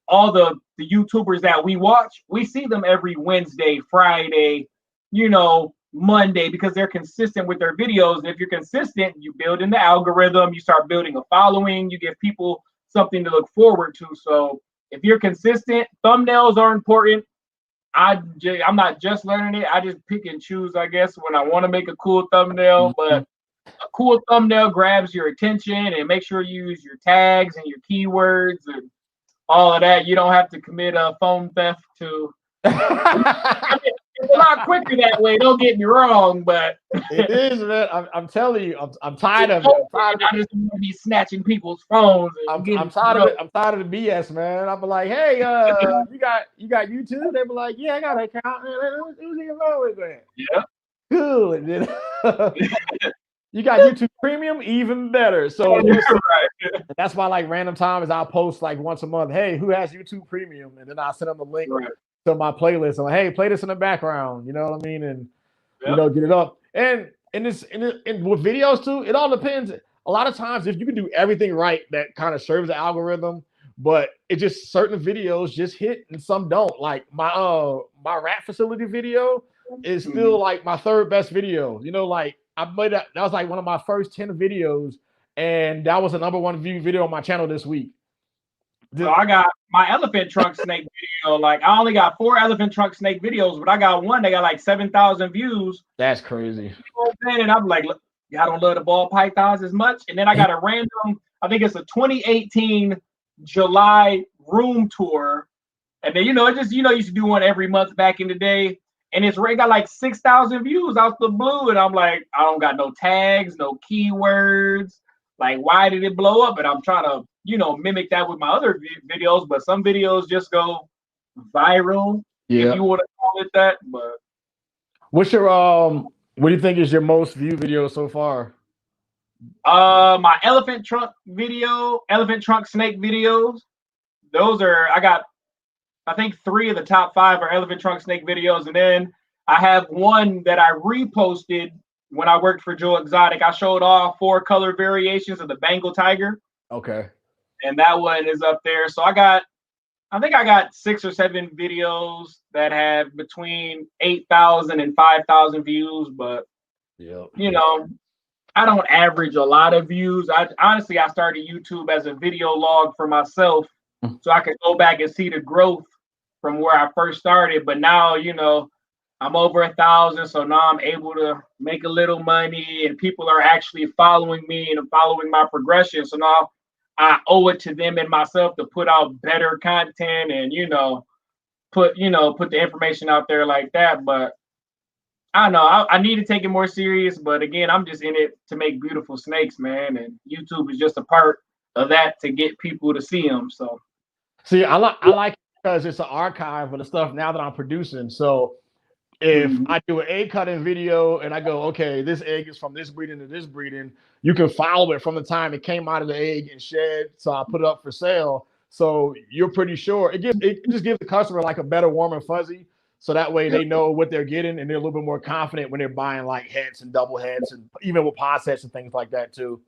all the YouTubers that we watch, we see them every Wednesday, Friday, Monday, because they're consistent with their videos. And if you're consistent, you build in the algorithm, you start building a following, you give people something to look forward to. So if you're consistent, thumbnails are important. I'm not just learning it. I just pick and choose, I guess, when I want to make a cool thumbnail. But a cool thumbnail grabs your attention, and make sure you use your tags and your keywords and all of that. You don't have to commit a phone theft to. It's a lot quicker that way. Don't get me wrong, but it is, man. I'm telling you, I'm tired of it. I just want to be snatching people's phones. I'm tired of it. I'm tired of the BS, man. I'm like, hey, you got YouTube? They be like, yeah, I got an account. Who's your phone with, man? Yeah, cool. And then you got YouTube Premium, even better. So that's why, like, random times I'll post like once a month. Hey, who has YouTube Premium? And then I'll send them a link. Right. To my playlist. I'm like, hey, play this in the background, you know what I mean? And get it up. And with videos too, it all depends. A lot of times, if you can do everything right, that kind of serves the algorithm, but it just certain videos just hit and some don't. Like my rat facility video is still like my third best video. Like I made that was like one of my first 10 videos, and that was the #1 view video on my channel this week. So I got my elephant trunk snake video. Like, I only got 4 elephant trunk snake videos, but I got one that got like 7,000 views. That's crazy. You know what I'm saying? And I'm like, look, y'all don't love the ball pythons as much. And then I got a random, I think it's a 2018 July room tour. And then, it just, used to do one every month back in the day. And it got like 6,000 views out the blue. And I'm like, I don't got no tags, no keywords. Like, why did it blow up? And I'm trying to, mimic that with my other videos, but some videos just go viral. Yeah. If you want to call it that. But what's your what do you think is your most viewed video so far? My elephant trunk snake videos. Those are, I think 3 of the top 5 are elephant trunk snake videos, and then I have one that I reposted when I worked for Joe Exotic, I showed all 4 color variations of the Bengal tiger. Okay. And that one is up there. So I think I got 6 or 7 videos that have between 8,000 and 5,000 views. But, yeah, I don't average a lot of views. I started YouTube as a video log for myself so I could go back and see the growth from where I first started. But now, I'm over 1,000. So now I'm able to make a little money and people are actually following me and following my progression. So now I owe it to them and myself to put out better content and, put the information out there like that. But I don't know. I need to take it more serious, but again, I'm just in it to make beautiful snakes, man. And YouTube is just a part of that to get people to see them. So, see, I like it because it's an archive of the stuff now that I'm producing. So, if I do an egg cutting video and I go, okay, this egg is from this breeding to this breeding, you can follow it from the time it came out of the egg and shed. So I put it up for sale. So you're pretty sure it just gives the customer like a better warm and fuzzy. So that way they know what they're getting and they're a little bit more confident when they're buying like heads and double heads and even with pod sets and things like that too.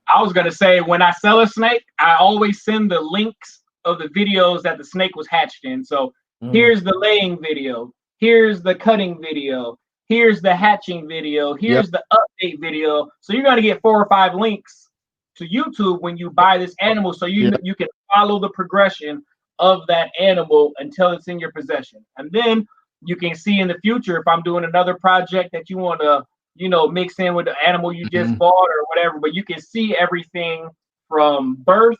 I was going to say, when I sell a snake, I always send the links of the videos that the snake was hatched in. So here's the laying video. Here's the cutting video. Here's the hatching video. Here's the update video. So you're going to get 4 or 5 links to YouTube when you buy this animal. So you can follow the progression of that animal until it's in your possession. And then you can see in the future if I'm doing another project that you want to, mix in with the animal you just bought or whatever. But you can see everything from birth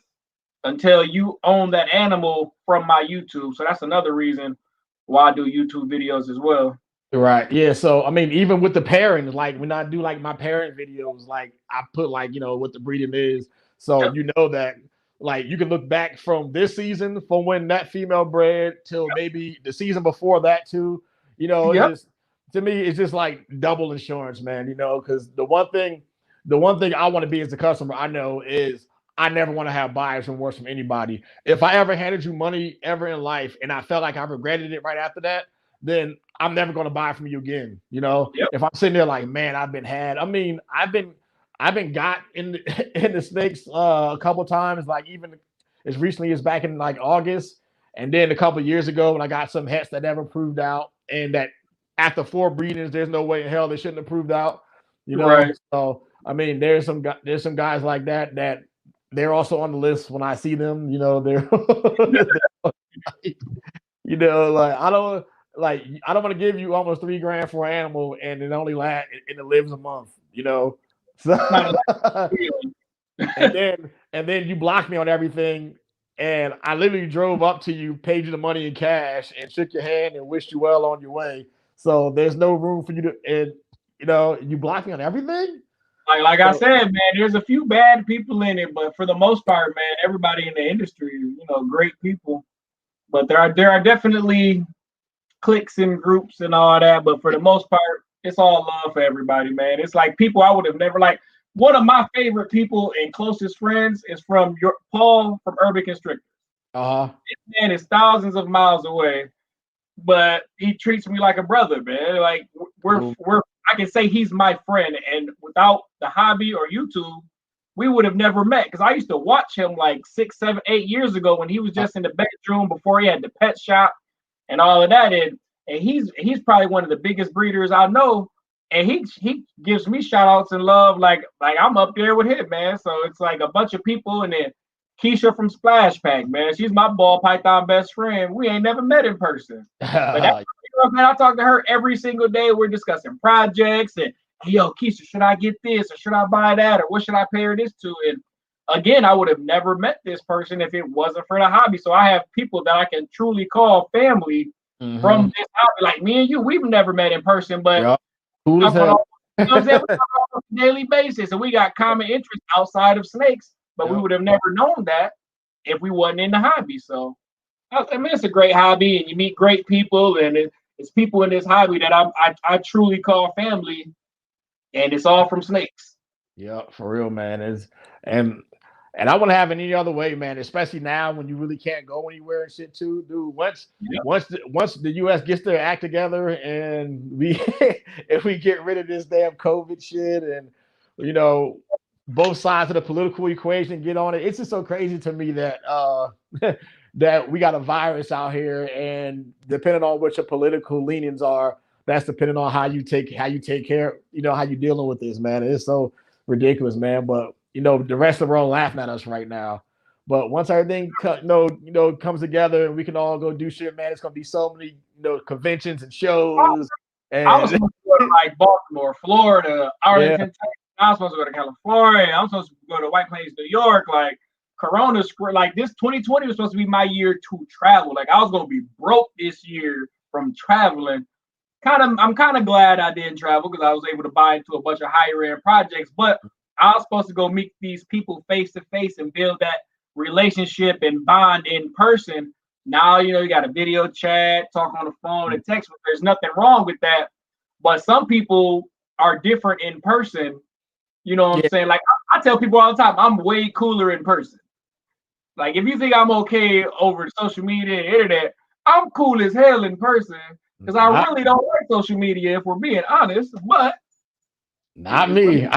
until you own that animal from my YouTube. So that's another reason why I do YouTube videos as well. Right. Yeah. So I mean, even with the pairing, like when I do like my parent videos, like I put like, what the breeding is. So that like you can look back from this season from when that female bred till maybe the season before that too. It's just, to me, it's just like double insurance, man, because the one thing I want to be as a customer, I know, is I never want to have buyer's remorse from anybody. If I ever handed you money ever in life and I felt like I regretted it right after that, then I'm never going to buy from you again. If I'm sitting there like, man, I've been had. I mean, I've been got in the snakes a couple times, like even as recently as back in like August, and then a couple years ago when I got some hets that never proved out, and that after 4 breedings, there's no way in hell they shouldn't have proved out. Right. So I mean, there's some guys like that they're also on the list when I see them. They're like I don't want to give you almost $3,000 for an animal and it only lasts and it lives a month. So and then you blocked me on everything, and I literally drove up to you, paid you the money in cash, and shook your hand and wished you well on your way. So there's no room for you to, and you blocked me on everything. Like I said, man, there's a few bad people in it, but for the most part, man, everybody in the industry, great people. But there are definitely cliques and groups and all that. But for the most part, it's all love for everybody, man. It's like people I would have never like. One of my favorite people and closest friends is from Paul from Urban Constrictors. This man is thousands of miles away, but he treats me like a brother, man. Like we're I can say he's my friend, and without the hobby or YouTube, we would have never met. Because I used to watch him like 6, 7, 8 years ago when he was just in the bedroom before he had the pet shop and all of that. And he's probably one of the biggest breeders I know. And he gives me shout outs and love like I'm up there with him, man. So it's like a bunch of people, and then Keisha from Splash Pack, man. She's my ball python best friend. We ain't never met in person. But that's, man, I talk to her every single day. We're discussing projects and, hey, yo, Keisha, should I get this or should I buy that or what should I pair this to? And again, I would have never met this person if it wasn't for the hobby. So I have people that I can truly call family from this hobby. Like me and you, we've never met in person, but cool as hell. We talk on a daily basis, and we got common interests outside of snakes, but we would have never known that if we wasn't in the hobby. So I mean, it's a great hobby, and you meet great people, and it's people in this hobby that I truly call family, and it's all from snakes. Yeah, for real, man. And And I wouldn't have it any other way, man. Especially now when you really can't go anywhere and shit too, dude. Once the U.S. gets their act together and we if we get rid of this damn COVID shit and you know both sides of the political equation get on it, it's just so crazy to me that that we got a virus out here, and depending on what your political leanings are, that's depending on how you take care, how you dealing with this, man. It's so ridiculous, man. But the rest of the world laughing at us right now. But once everything comes together and we can all go do shit, man, it's gonna be so many conventions and shows. And I was supposed to go to like Baltimore, Florida, Arlington, Texas. I was supposed to go to California. I was supposed to go to White Plains, New York. Like Corona, like this 2020 was supposed to be my year to travel. Like I was gonna be broke this year from traveling. I'm kind of glad I didn't travel because I was able to buy into a bunch of higher end projects. But I was supposed to go meet these people face to face and build that relationship and bond in person. Now, you got a video chat, talk on the phone and text. There's nothing wrong with that. But some people are different in person. You know what I'm saying? Like I tell people all the time, I'm way cooler in person. Like if you think I'm okay over social media and internet, I'm cool as hell in person because I really don't like social media if we're being honest. But not me.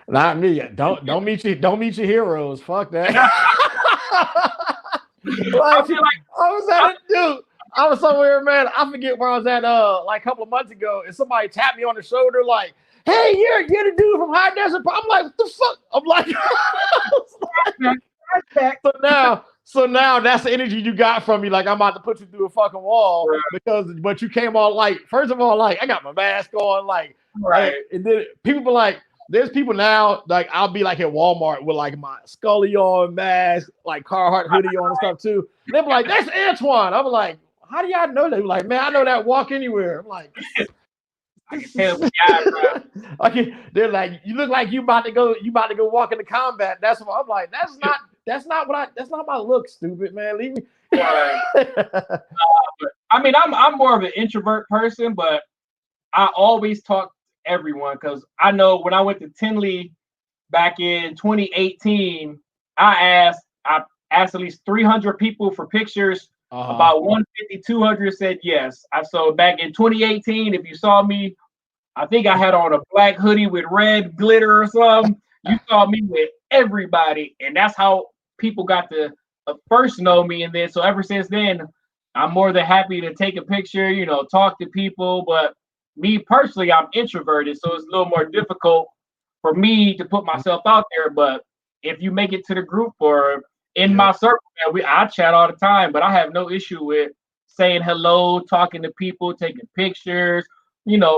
Not me. Don't meet your heroes. Fuck that. I was somewhere, man. I forget where I was at like a couple of months ago, and somebody tapped me on the shoulder like, "Hey, you're the dude from High Desert." I'm like, "What the fuck?" I'm like, so now that's the energy you got from me. Like I'm about to put you through a fucking wall but you came on like, first of all, like I got my mask on, like, and then people be like, there's people now, like I'll be like at Walmart with like my Scully on mask, like Carhartt hoodie on and stuff too. And they're like, "That's Antoine." I'm like, "How do y'all know that?" Like, "Man, I know that walk anywhere." I'm like, they're like, "You look like you about to go walk into combat." That's what I'm like. That's not my look, stupid man. Leave me. I mean, I'm more of an introvert person, but I always talk to everyone because I know when I went to Tinley back in 2018, I asked at least 300 people for pictures. About 150, 200 said yes. So back in 2018, if you saw me, I think I had on a black hoodie with red glitter or something. You saw me with everybody, and that's how people got to first know me. And then, so ever since then, I'm more than happy to take a picture, talk to people. But me personally, I'm introverted, so it's a little more difficult for me to put myself out there. But if you make it to the group or in my circle, I chat all the time, but I have no issue with saying hello, talking to people, taking pictures,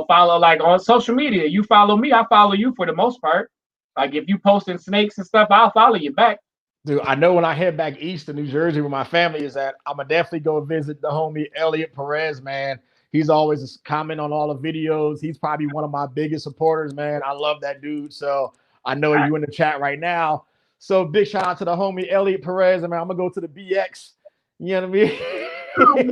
follow like on social media. You follow me, I follow you for the most part. Like if you posting snakes and stuff, I'll follow you back. Dude, I know when I head back east to New Jersey where my family is at, I'm gonna definitely go visit the homie Elliot Perez, man. He's always comment on all the videos. He's probably one of my biggest supporters, man. I love that dude. So I know you in the chat right now. So big shout out to the homie Elliot Perez. Man, I'm gonna go to the BX. You know what I mean?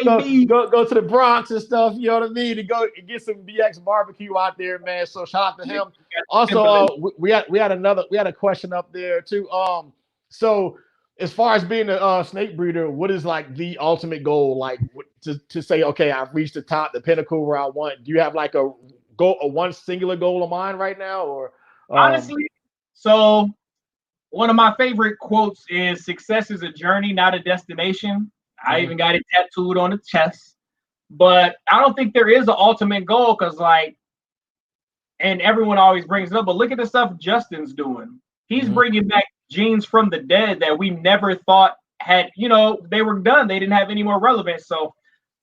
go to the Bronx and stuff. You know what I mean? To go and get some BX barbecue out there, man. So shout out to him. Also, we had a question up there too. So as far as being a snake breeder, what is like the ultimate goal? Like to say, okay, I've reached the top, the pinnacle where I want. Do you have like a one singular goal of mine right now, or honestly? So one of my favorite quotes is "Success is a journey, not a destination." I even got it tattooed on the chest. But I don't think there is an ultimate goal because, like, and everyone always brings it up, but look at the stuff Justin's doing. He's bringing back genes from the dead that we never thought had, they were done. They didn't have any more relevance. So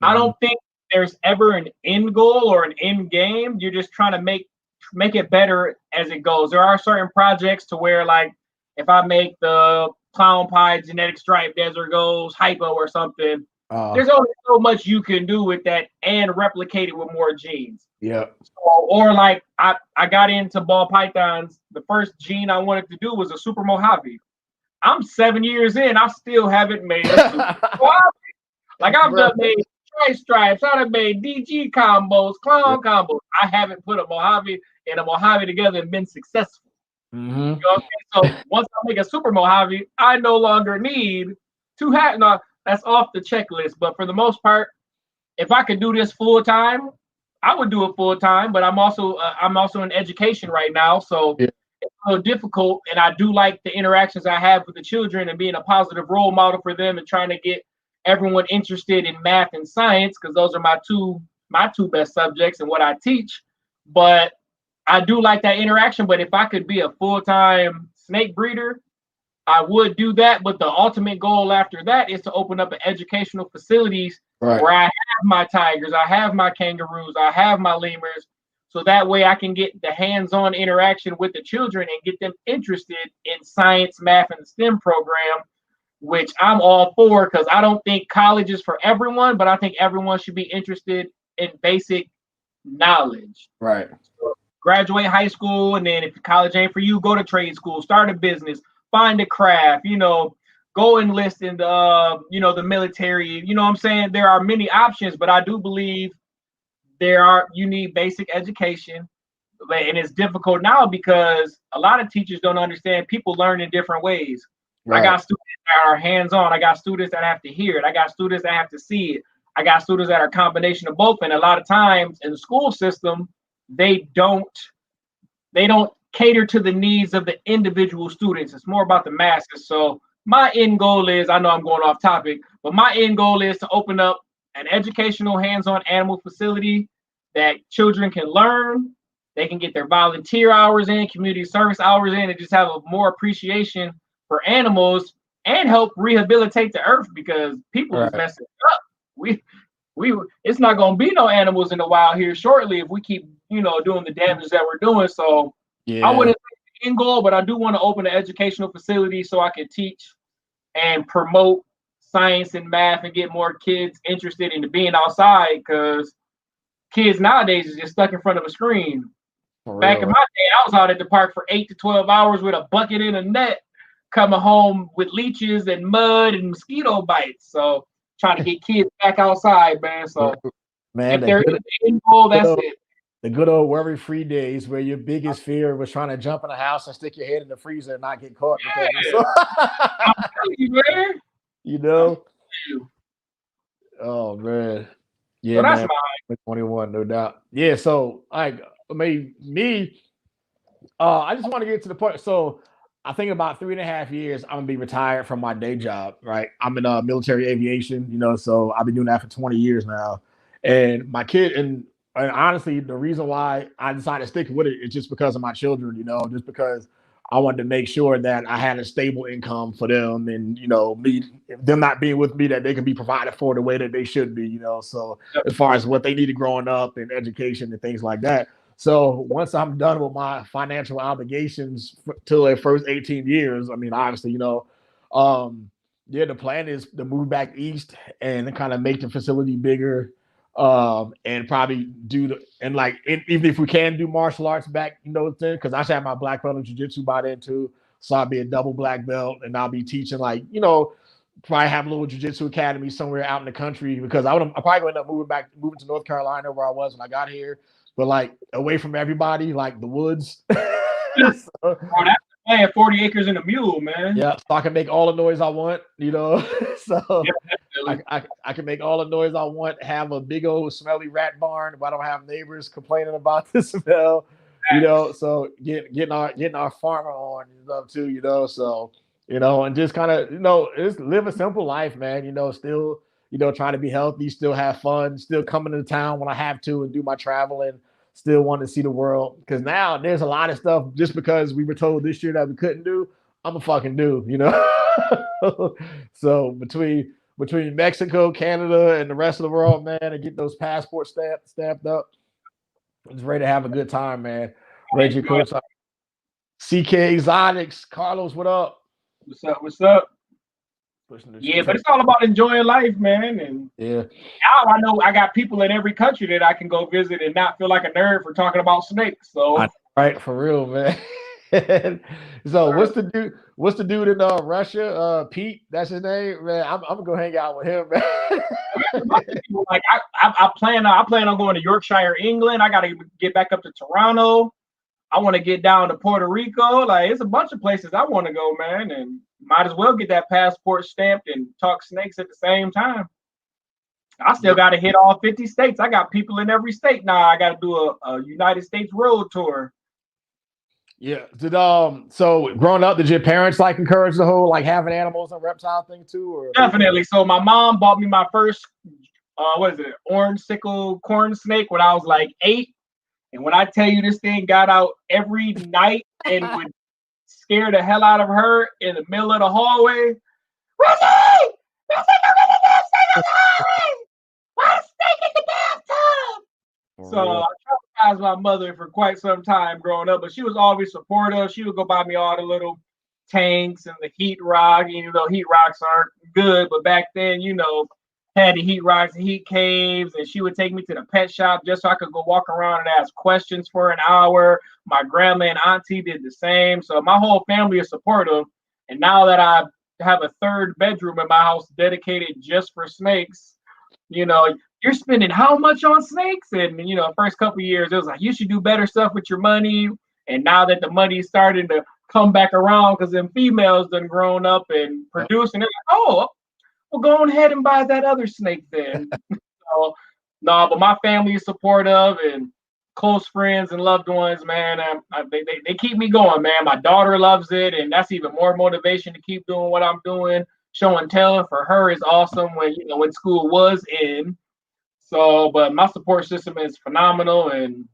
I don't think there's ever an end goal or an end game. You're just trying to make it better as it goes. There are certain projects to where, like, if I make the clown pie genetic stripe desert goes hypo or something, there's only so much you can do with that and replicate it with more genes. Yeah. So, or like I got into ball pythons. The first gene I wanted to do was a super Mojave. I'm 7 years in, I still haven't made a super Mojave. Like I've done made stripe stripes, I've made DG combos, clown combos. I haven't put a Mojave and a Mojave together and been successful. Mm-hmm. You know what I'm saying? So once I make a super Mojave, I no longer need to have no. That's off the checklist. But for the most part, if I could do this full time, I would do it full time. But I'm also in education right now, so Yeah. it's a little difficult. And I do like the interactions I have with the children and being a positive role model for them and trying to get everyone interested in math and science because those are my two best subjects and what I teach. But I do like that interaction. But if I could be a full time snake breeder, I would do that, but the ultimate goal after that is to open up an educational facilities Right. where I have my tigers, I have my kangaroos, I have my lemurs, so that way I can get the hands-on interaction with the children and get them interested in science, math, and the STEM program, which I'm all for because I don't think college is for everyone, but I think everyone should be interested in basic knowledge. Right. Graduate high school, and then if college ain't for you, go to trade school, start a business, find a craft, go enlist in the military. You know what I'm saying? There are many options, but I do believe you need basic education. And it's difficult now because a lot of teachers don't understand people learn in different ways. Right. I got students that are hands-on. I got students that have to hear it. I got students that have to see it. I got students that are a combination of both. And a lot of times in the school system, they don't cater to the needs of the individual students. It's more about the masses. So my end goal is, I know I'm going off topic, but my end goal is to open up an educational hands-on animal facility that children can learn. They can get their volunteer hours in, community service hours in, and just have a more appreciation for animals and help rehabilitate the earth because people is messing up. We it's not gonna be no animals in the wild here shortly if we keep doing the damage that we're doing. So I wouldn't say the end goal, but I do want to open an educational facility so I can teach and promote science and math and get more kids interested in being outside because kids nowadays is just stuck in front of a screen. Back in my day, I was out at the park for 8 to 12 hours with a bucket and a net, coming home with leeches and mud and mosquito bites. So trying to get kids back outside, man. So man, if there is an end goal, that's it. The good old worry-free days where your biggest fear was trying to jump in the house and stick your head in the freezer and not get caught. Yeah. I'm telling you, man. You know? Oh, man. Yeah, so that's man. 21, no doubt. Yeah, so I just want to get to the point. So I think about 3.5 years, I'm gonna be retired from my day job, right? I'm in military aviation, so I've been doing that for 20 years now. And my kid, and honestly, the reason why I decided to stick with it is just because of my children, just because I wanted to make sure that I had a stable income for them and, them not being with me, that they can be provided for the way that they should be, so as far as what they needed growing up and education and things like that. So once I'm done with my financial obligations till the first 18 years, I mean, obviously, the plan is to move back east and kind of make the facility bigger, and probably even if we can do martial arts back, because I should have my black belt in jiu-jitsu by then too. So I'll be a double black belt and I'll be teaching probably have a little jiu-jitsu academy somewhere out in the country because I probably going to end up moving to North Carolina where I was when I got here. But away from everybody, like the woods. That's playing 40 acres and a mule, man. Yeah, so I can make all the noise I want, So I can make all the noise I want, have a big old smelly rat barn if I don't have neighbors complaining about the smell, So getting our farmer on and stuff too, So and just kind of just live a simple life, man. Still. Trying to be healthy, still have fun, still coming to town when I have to and do my traveling, still want to see the world. Because now there's a lot of stuff just because we were told this year that we couldn't do, I'm gonna fucking do, So between Mexico, Canada, and the rest of the world, man, and get those passports stamped up, I'm just ready to have a good time, man. Reggie, coach, CK Exotics, Carlos, what up? What's up? Yeah, but it's all about enjoying life, man. And now I know I got people in every country that I can go visit and not feel like a nerd for talking about snakes. So right, for real, man. So what's the dude in Russia? Pete, that's his name, man. I'm gonna go hang out with him, man. I plan on going to Yorkshire, England. I got to get back up to Toronto. I want to get down to Puerto Rico. Like, it's a bunch of places I want to go, man, and might as well get that passport stamped and talk snakes at the same time. I still got to hit all 50 states. I got people in every state now. I got to do a United States road tour. Yeah. So growing up, did your parents like encourage the whole like having animals and reptile thing too? Or Definitely. So my mom bought me my first what is it, orange sickle corn snake when I was like 8. And when I tell you this thing got out every night and would scare the hell out of her in the middle of the hallway. Reggie! Reggie, don't get the damn snake in the hallway! Why a snake in the bathtub? So I traumatized my mother for quite some time growing up, but she was always supportive. She would go buy me all the little tanks and the heat rock, even though heat rocks aren't good, but back then, had the heat rocks and heat caves, and she would take me to the pet shop just so I could go walk around and ask questions for an hour. My grandma and auntie did the same. So my whole family is supportive. And now that I have a third bedroom in my house dedicated just for snakes, you're spending how much on snakes? And, first couple of years, it was like, you should do better stuff with your money. And now that the money's starting to come back around because them females done grown up and producing, they're like, oh, well, go ahead and buy that other snake then. So, no, but my family is supportive and close friends and loved ones, man. They keep me going, man. My daughter loves it, and that's even more motivation to keep doing what I'm doing. Show and tell for her is awesome when school was in. So, but my support system is phenomenal, and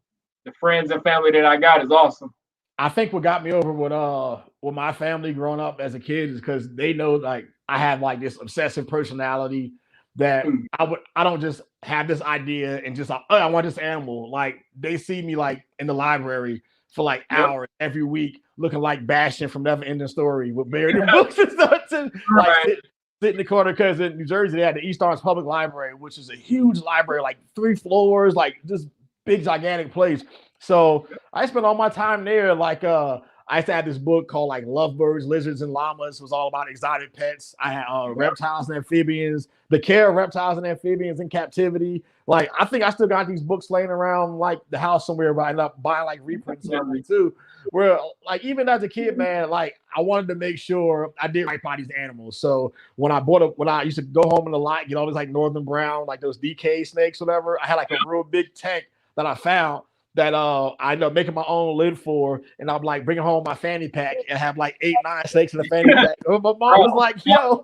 the friends and family that I got is awesome. I think what got me over with my family growing up as a kid is because they know like I have like this obsessive personality that I don't just have this idea and just like, oh, I want this animal. Like they see me like in the library for like hours every week looking like Bastion from Never Ending Story with buried in books and stuff. And, like sit in the corner because in New Jersey they had the East Orange Public Library, which is a huge library, like 3 floors, like just big gigantic place. So I spent all my time there. Like I used to have this book called like Lovebirds, Lizards, and Llamas. It was all about exotic pets. I had reptiles and amphibians, the care of reptiles and amphibians in captivity. Like I think I still got these books laying around like the house somewhere, but I end up buying like reprints of them too. Where like even as a kid, man, like I wanted to make sure I did right by these animals. So when I used to go home in the lot, get all these like northern brown, like those DK snakes, whatever, I had like a real big tank that I found that I end up making my own lid for, and I'm like bringing home my fanny pack and have like 8, 9 snakes in the fanny pack. My mom was like, "Yo,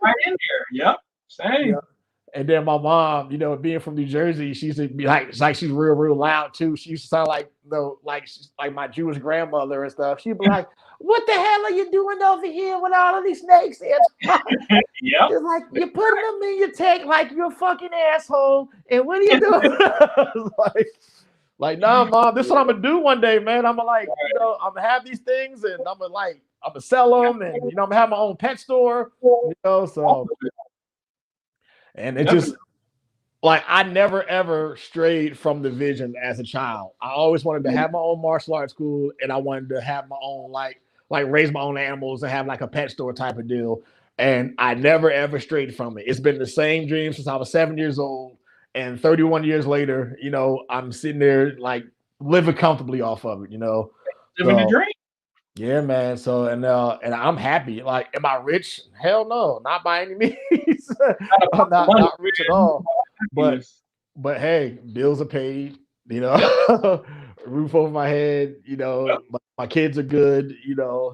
right in there, yep, same." Yeah. And then my mom, being from New Jersey, she used to be like she's real loud too. She used to sound like like my Jewish grandmother and stuff. She'd be like, "What the hell are you doing over here with all of these snakes?" Yep. It's like you're putting them in your tank like you're a fucking asshole. And what are you doing? Like, nah, mom, this is what I'm gonna do one day, man. I'm gonna I'm gonna have these things and I'm gonna sell them, and I'm gonna have my own pet store, so. And it just like I never ever strayed from the vision as a child. I always wanted to have my own martial arts school, and I wanted to have my own like raise my own animals and have like a pet store type of deal. And I never ever strayed from it. It's been the same dream since I was 7 years old. And 31 years later, I'm sitting there like living comfortably off of it, Living the dream. Yeah, man. So and I'm happy. Like, am I rich? Hell no, not by any means. I'm not rich at all. But hey, bills are paid. Roof over my head. My kids are good.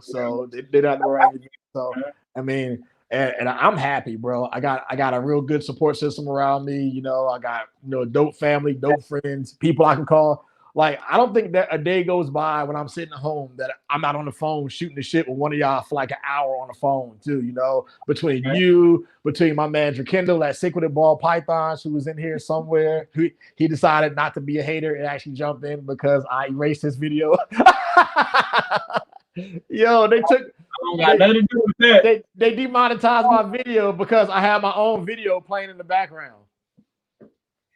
So they're not around me. So I mean. And I'm happy, bro. I got a real good support system around me. I got dope family, dope friends, people I can call. Like I don't think that a day goes by when I'm sitting at home that I'm not on the phone shooting the shit with one of y'all for like an hour on the phone too. Between my manager Kendall at Secretive Ball Pythons, who was in here somewhere, he decided not to be a hater and actually jumped in because I erased his video. Yo, they took. Nothing to do with that. They demonetized my video because I have my own video playing in the background.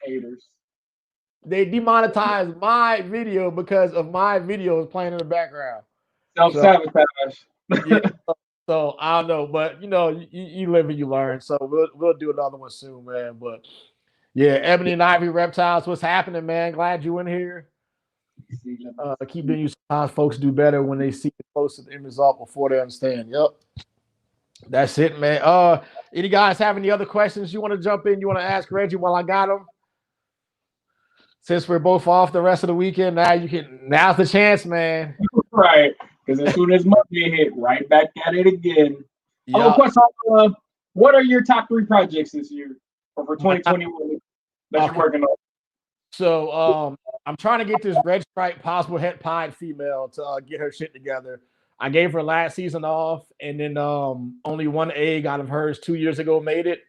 Haters. They demonetized my video because of my videos playing in the background. Self-sabotage. So I don't know, but you live and you learn. So we'll do another one soon, man. But yeah, Ebony and Ivy Reptiles, what's happening, man? Glad you in here. Keep doing you. Sometimes folks do better when they see the close to the end result before they understand. Yep. That's it, man. Any guys have any other questions you want to jump in? You want to ask Reggie while I got him? Since we're both off the rest of the weekend, now's the chance, man. Right. Because as soon as Monday hit, right back at it again. Yeah. Oh, question, what are your top 3 projects this year or for 2021 that you're working on? So I'm trying to get this red stripe possible het pied female to get her shit together. I gave her last season off, and then only one egg out of hers 2 years ago made it.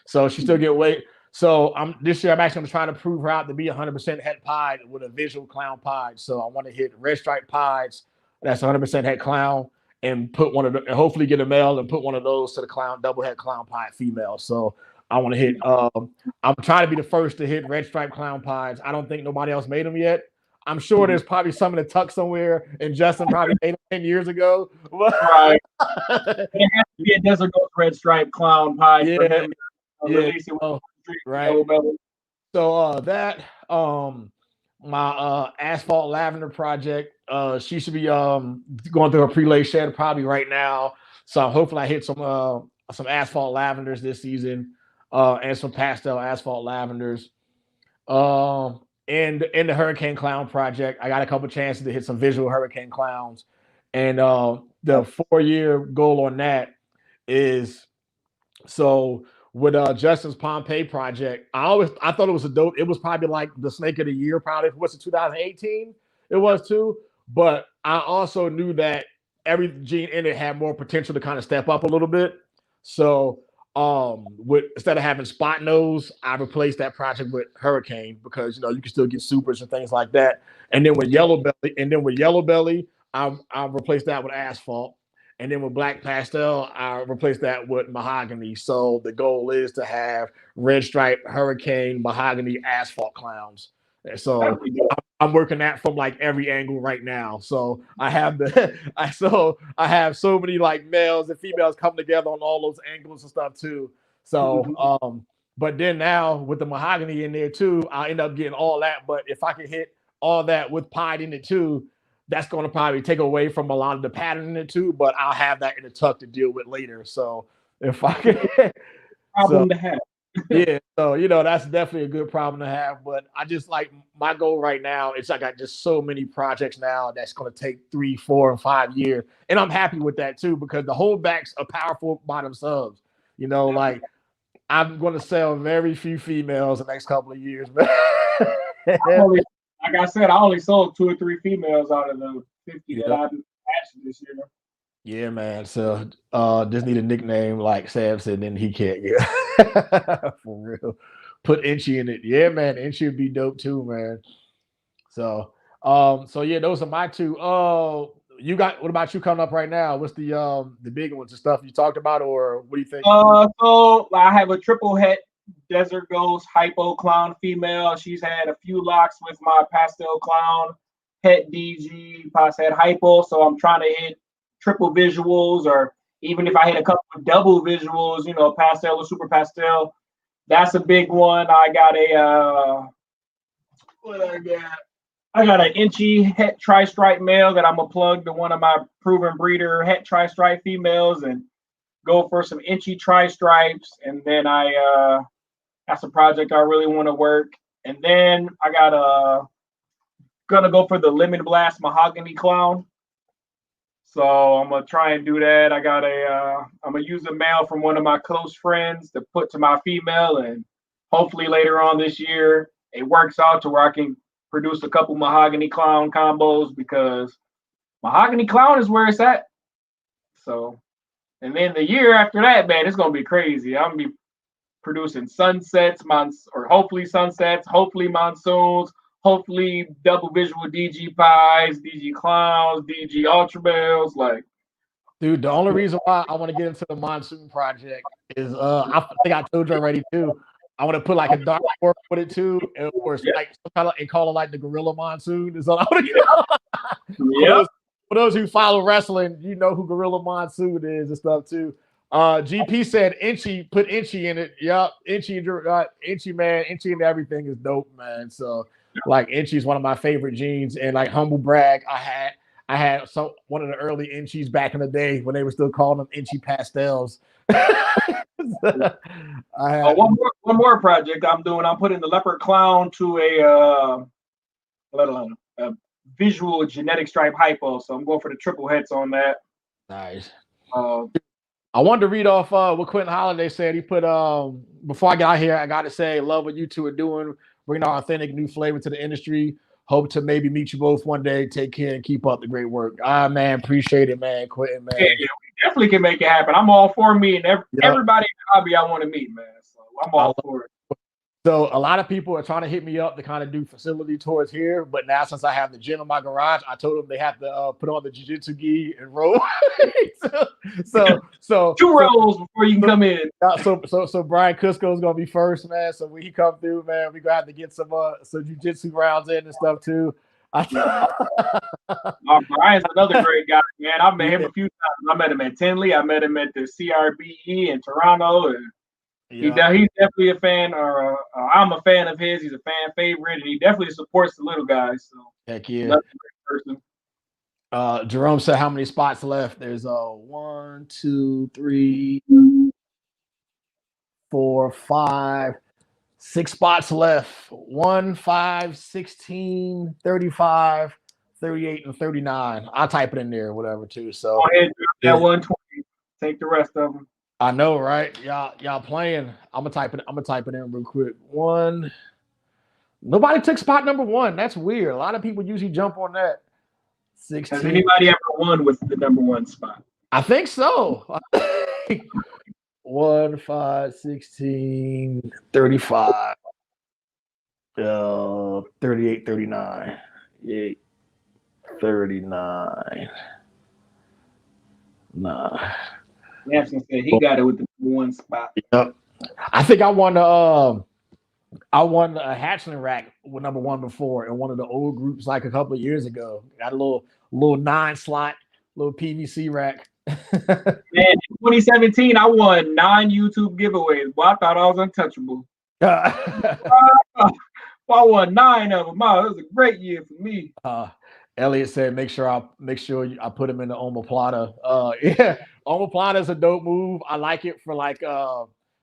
So she still get weight. So this year I'm actually trying to prove her out to be 100% het pied with a visual clown pied. So I want to hit red stripe pieds. That's 100% het clown, and put one of the, and hopefully get a male and put one of those to the clown double het clown pied female. So I want to hit. I'm trying to be the first to hit red stripe clown pies. I don't think nobody else made them yet. I'm sure there's probably some in the tuck somewhere, and Justin probably made them 10 years ago. Right. It has to be a Desert Ghost red stripe clown pie. Yeah. Release it with right. So my asphalt lavender project, she should be going through a pre-lay shed probably right now. So hopefully I hit some asphalt lavenders this season, and some pastel asphalt lavenders. And in the Hurricane Clown project, I got a couple chances to hit some visual Hurricane Clowns. And the 4-year goal on that is, so with Justin's Pompeii project, I thought it was a dope. It was probably like the snake of the year, probably. Was it 2018? It was too. But I also knew that every gene in it had more potential to kind of step up a little bit. So instead of having spot nose, I replaced that project with Hurricane, because you can still get supers and things like that. And then with yellow belly, I replaced that with asphalt. And then with black pastel, I replaced that with mahogany. So the goal is to have red stripe, Hurricane, mahogany, asphalt clowns. And so I'm working that from like every angle right now. So I have I have so many like males and females come together on all those angles and stuff too. So but then now with the mahogany in there too, I'll end up getting all that. But if I can hit all that with pied in it too, that's going to probably take away from a lot of the pattern in it too. But I'll have that in the tuck to deal with later. So if I can problem to have. Yeah, so that's definitely a good problem to have. But I just like my goal right now. It's like I got just so many projects now that's going to take 3, 4, and 5 years, and I'm happy with that too, because the holdbacks are powerful by themselves. Like I'm going to sell very few females the next couple of years. Like I said, I only sold 2 or 3 females out of the 50 that I've hatched this year. Yeah, man. So just need a nickname like Sam said, then he can't get for real. Put Inchy in it. Yeah, man. Inchy would be dope too, man. So yeah, those are my 2. What about you coming up right now? What's the big ones, the stuff you talked about, or what do you think? So I have a triple het Desert Ghost hypo clown female. She's had a few locks with my pastel clown het DG pas het hypo. So I'm trying to hit triple visuals, or even if I hit a couple of double visuals, pastel or super pastel, that's a big one. I got an Inchy het tri-stripe male that I'm gonna plug to one of my proven breeder het tri-stripe females and go for some Inchy tri-stripes. And then that's a project I really want to work. And then I gonna go for the Lemon Blast mahogany clown. So I'm gonna try and do that. I'm gonna use a male from one of my close friends to put to my female, and hopefully later on this year it works out to where I can produce a couple mahogany clown combos, because mahogany clown is where it's at. So, and then the year after that, man, it's gonna be crazy. I'm gonna be producing sunsets, hopefully monsoons, hopefully double visual DG pies, DG clowns, DG ultra males. Like, dude, the only reason why I want to get into the monsoon project is I think I told you already too. I want to put like a dark fork with it too, or like some kind of, and call it like the Gorilla Monsoon. Is all I want to get. For those who follow wrestling, you know who Gorilla Monsoon is and stuff too. GP said Inchy, put Inchy in it. Yup, Inchy, man, Inchy and everything is dope, man. So Like Inchi's one of my favorite jeans, and like humble brag, I had one of the early Inchies back in the day when they were still calling them Inchi pastels. I had, One more project I'm doing. I'm putting the leopard clown to a visual genetic stripe hypo. So I'm going for the triple hits on that. nice. Uh, I wanted to read off what Quentin Holiday said. He put before I got here, I got to say, love what you two are doing, bringing our authentic new flavor to the industry. Hope to maybe meet you both one day. Take care and keep up the great work. Man, appreciate it, man. Quentin, man. yeah, we definitely can make it happen. I'm all for meeting everybody in the hobby I want to meet, man. So I'm all for it. So a lot of people are trying to hit me up to kind of do facility tours here, but now since I have the gym in my garage, I told them they have to put on the jiu-jitsu gi and roll. so two rolls before you can come in. So Brian Cusco is gonna be first, man. So when he come through, man, we gonna have to get some jiu-jitsu rounds in and stuff too. Brian's another great guy, man. I've met him a few times. I met him at Tinley. I met him at the CRBE in Toronto, and he's definitely a fan. Or I'm a fan of his. He's a fan favorite, and he definitely supports the little guys. So heck yeah, that's a great person. Jerome said, "How many spots left?" There's 1, 2, 3, 4, 5, 6 spots left. 1, 5, 16, 35, 38, and 39. I'll type it in there, whatever, too. So go ahead, drop that 120. Take the rest of them. I know, right? Y'all playing. I'm gonna type it in real quick. Nobody took spot number 1. That's weird. A lot of people usually jump on that. 16. Has anybody ever won with the number 1 spot? I think so. 1, 5, 16, 35, 38, 39, 8, 39. Nah. Hampson said he got it with the 1 spot. Yep. I think I won a hatchling rack with number 1 before in one of the old groups like a couple of years ago. Got a little 9-slot, little PVC rack. Man, in 2017, I won 9 YouTube giveaways. Well, I thought I was untouchable. I won 9 of them. Wow, it was a great year for me. Elliot said, make sure I put him in the omoplata. Yeah, omoplata is a dope move. I like it for like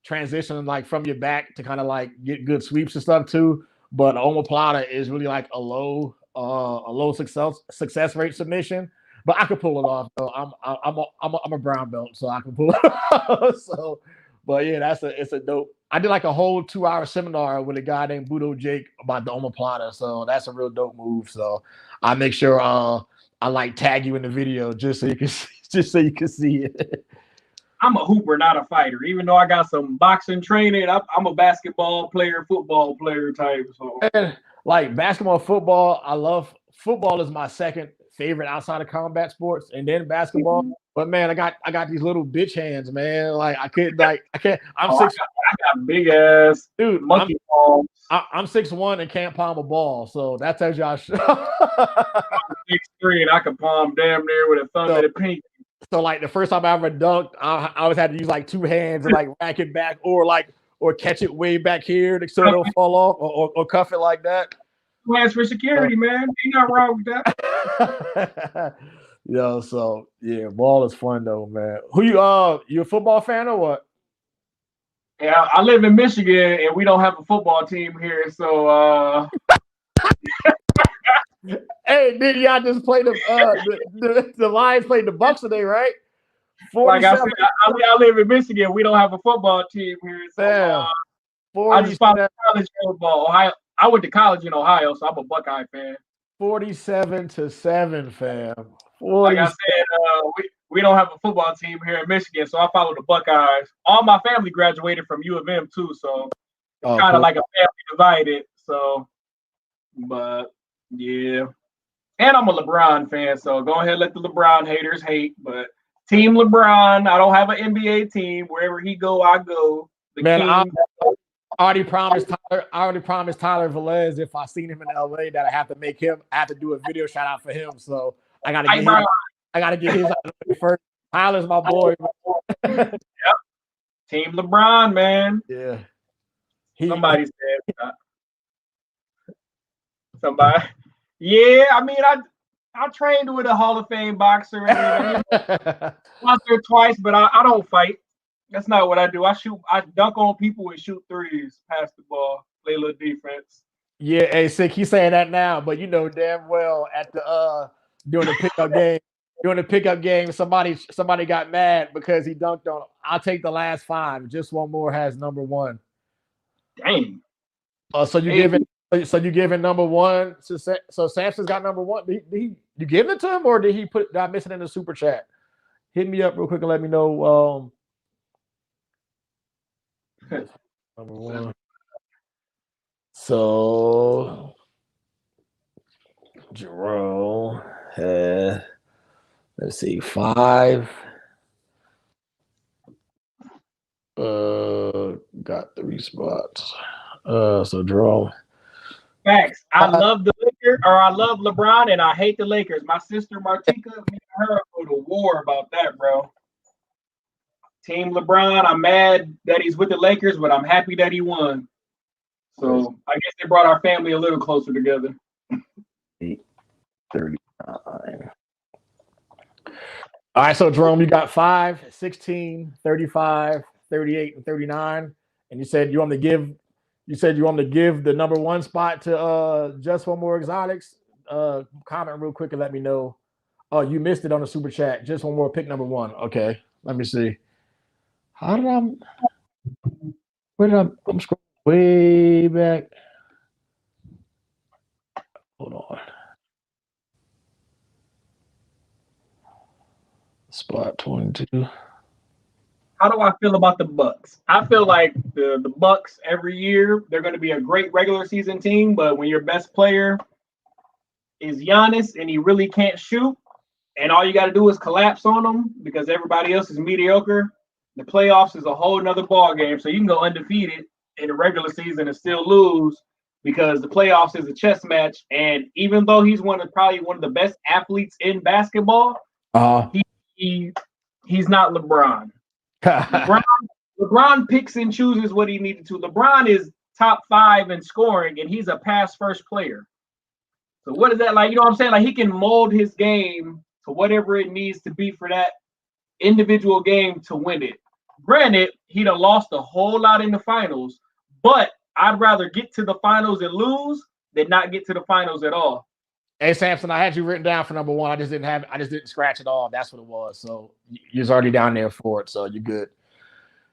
transitioning like from your back to kind of like get good sweeps and stuff too. But omoplata is really like a low success rate submission. But I could pull it off. So I'm a brown belt, so I can pull it off. So, but yeah, it's a dope. I did like a whole 2-hour seminar with a guy named Budo Jake about the omoplata. So that's a real dope move. So I make sure I like tag you in the video just so you can see it. I'm a hooper, not a fighter. Even though I got some boxing training, I'm a basketball player, football player type. So and like basketball, football, I love football is my second favorite outside of combat sports, and then basketball. Mm-hmm. But man, I got these little bitch hands, man. Like I can't. I'm 6. I got big ass dude. Monkey palms. I'm 6'1" and can't palm a ball, so that tells you I'm 6'3" and I can palm damn near with a thumb and a pinky. So like the first time I ever dunked, I always had to use like 2 hands and like rack it back or catch it way back here so it don't fall off or cuff it like that. 2 hands for security, man. Ain't nothing wrong with that. So yeah, ball is fun though, man. Who you a football fan or what? Yeah, I live in Michigan and we don't have a football team here, so Hey, did y'all just play the Lions played the Bucks today, right? 47. Like I said, I live in Michigan. We don't have a football team here, so I just follow college football. Ohio. I went to college in Ohio, so I'm a Buckeye fan. 47-7, fam. Like I said, we don't have a football team here in Michigan, so I follow the Buckeyes. All my family graduated from U of M too, so it's kind of like a family divided. So, but yeah, and I'm a LeBron fan, so go ahead, let the LeBron haters hate. But Team LeBron, I don't have an NBA team. Wherever he go, I go. I already promised Tyler Velez if I seen him in LA that I have to do a video shout out for him. So I gotta get his out first. Tyler's my boy. Yep. Team LeBron, man. Yeah. Somebody said Somebody. Yeah, I mean, I trained with a Hall of Fame boxer and once or twice, but I don't fight. That's not what I do. I dunk on people and shoot threes, pass the ball, play a little defense. Yeah, hey, sick. He's saying that now, but you know damn well at the during the pickup game, somebody got mad because he dunked on him. I'll take the last 5. Just one more has number 1. Dang. So you Hey, giving number 1 so Samson's got number 1. You giving it to him or did I miss it in the super chat? Hit me up real quick and let me know. Number 1. So Jerome had, let's see, 5. Got 3 spots. So Jerome. facts. I love the Lakers, or I love LeBron, and I hate the Lakers. My sister Martika, me and her go to war about that, bro. Team LeBron, I'm mad that he's with the Lakers, but I'm happy that he won. So I guess they brought our family a little closer together. 8:39. All right, so Jerome, you got 5, 16, 35, 38, and 39. And you said you want to give the number 1 spot to Just One More Exotics. Comment real quick and let me know. Oh, you missed it on the super chat. Just one more, pick number 1. Okay, let me see. I'm scrolling way back. Hold on. Spot 22. How do I feel about the Bucks? I feel like the Bucks every year they're going to be a great regular season team, but when your best player is Giannis and he really can't shoot, and all you got to do is collapse on him because everybody else is mediocre, the playoffs is a whole nother ball game. So you can go undefeated in the regular season and still lose because the playoffs is a chess match. And even though he's probably one of the best athletes in basketball, he's not LeBron. LeBron picks and chooses what he needed to. LeBron is top 5 in scoring, and he's a pass first player. So what is that like? You know what I'm saying? Like he can mold his game to whatever it needs to be for that individual game to win it. Granted, he'd have lost a whole lot in the finals, but I'd rather get to the finals and lose than not get to the finals at all. Hey Samson, I had you written down for number 1. I just didn't scratch it off. That's what it was. So you're already down there for it. So you're good.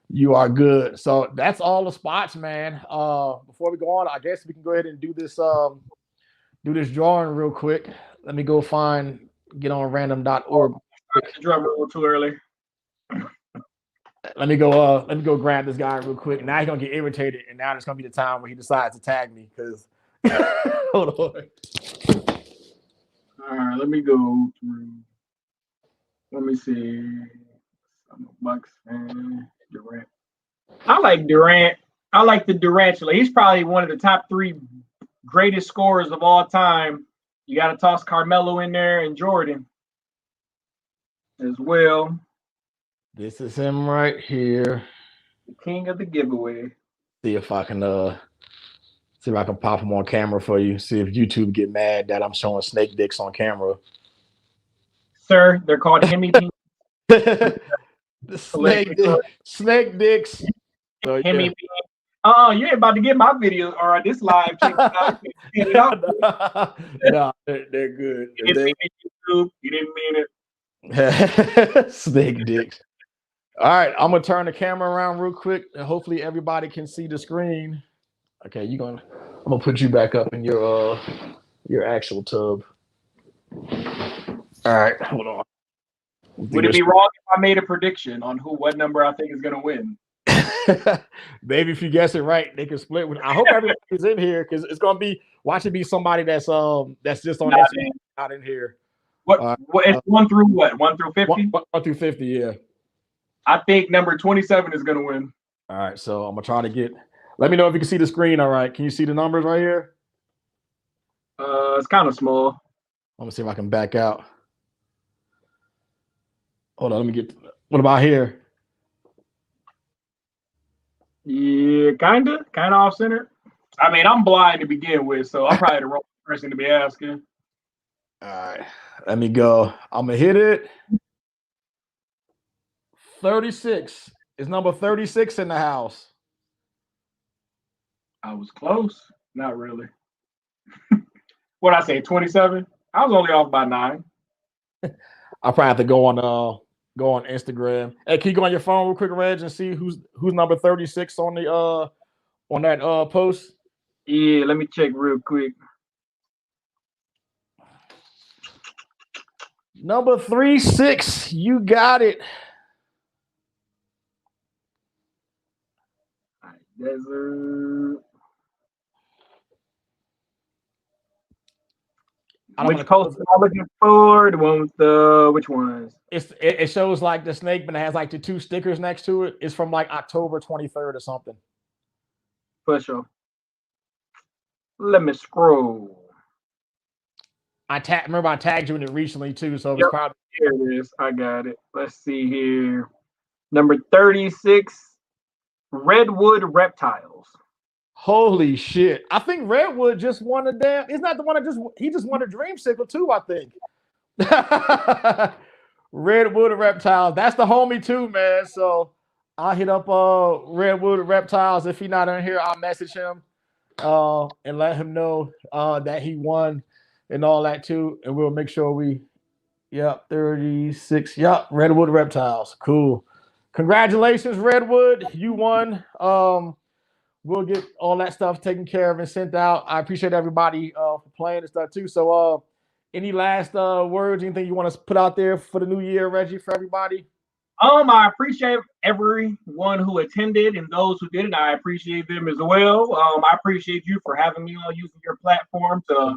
You are good. So that's all the spots, man. Before we go on, I guess we can go ahead and do this drawing real quick. Let me go get on random.org. Drum roll too early. Let me go grab this guy real quick. Now he's gonna get irritated, and now it's gonna be the time where he decides to tag me because hold on. All right, let me go through. Let me see. I'm a Bucks fan. Durant. I like Durant. I like the Durantula. He's probably one of the top 3 greatest scorers of all time. You got to toss Carmelo in there and Jordan as well. This is him right here. The king of the giveaway. See if I can pop him on camera for you. See if YouTube get mad that I'm showing snake dicks on camera. Sir, they're called Hemi Beans. Snake dicks. So, Hemi Beans. Oh, you ain't about to get my video or this live. No, they're good. You didn't mean it, YouTube. You didn't mean it. Snake dicks. All right, I'm gonna turn the camera around real quick, and hopefully everybody can see the screen. Okay, I'm gonna put you back up in your actual tub. All right, hold on. Would it be wrong if I made a prediction on what number I think is gonna win? Maybe if you guess it right, they can split with. I hope everybody's in here because it's gonna be. Watch it be somebody that's just on Instagram, not in here. What it's 1 through what? 1 through 50? 1 through 50, yeah. I think number 27 is gonna win. All right, so I'm gonna try to get. Let me know if you can see the screen. All right, can you see the numbers right here? It's kind of small. I'm gonna see if I can back out. Hold on, let me get. What about here? Yeah, kind of off center. I mean, I'm blind to begin with, so I'm probably the wrong person to be asking. All right, let me go. I'm gonna hit it. 36 is number 36 in the house. I was close. Not really. What I say, 27? I was only off by 9. I'll probably have to go on Instagram. Hey, can you go on your phone real quick, Reg, and see who's number 36 on the on that post? Yeah, let me check real quick. Number 36, you got it. All right, Desert. Which post am I looking for? The one with the which ones? It shows like the snake, but it has like the 2 stickers next to it. It's from like October 23rd or something. For sure. Let me scroll. Remember I tagged you in it recently too, so it's probably here it is. I got it. Let's see here. Number 36, Redwood Reptiles. Holy shit. I think Redwood just won a damn. Isn't that the one that he just won a Dreamsicle too, I think. Redwood Reptiles. That's the homie too, man. So I'll hit up Redwood Reptiles. If he's not in here, I'll message him and let him know that he won and all that too. And we'll make sure 36. Yep, Redwood Reptiles. Cool. Congratulations, Redwood. You won. We'll get all that stuff taken care of and sent out. I appreciate everybody for playing and stuff too. So any last words, anything you want to put out there for the new year, Reggie, for everybody? I appreciate everyone who attended and those who didn't. I appreciate them as well. I appreciate you for having me on, using your platform to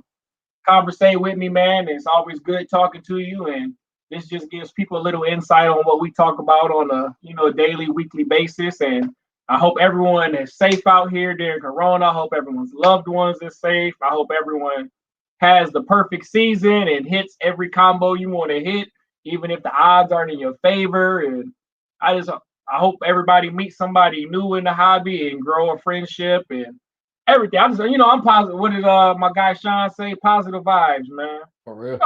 conversate with me, man. It's always good talking to you, and this just gives people a little insight on what we talk about on a daily, weekly basis. And I hope everyone is safe out here during Corona. I hope everyone's loved ones is safe. I hope everyone has the perfect season and hits every combo you want to hit, even if the odds aren't in your favor. And I hope everybody meets somebody new in the hobby and grow a friendship and everything. I'm positive. What did my guy Sean say? Positive vibes, man. For real.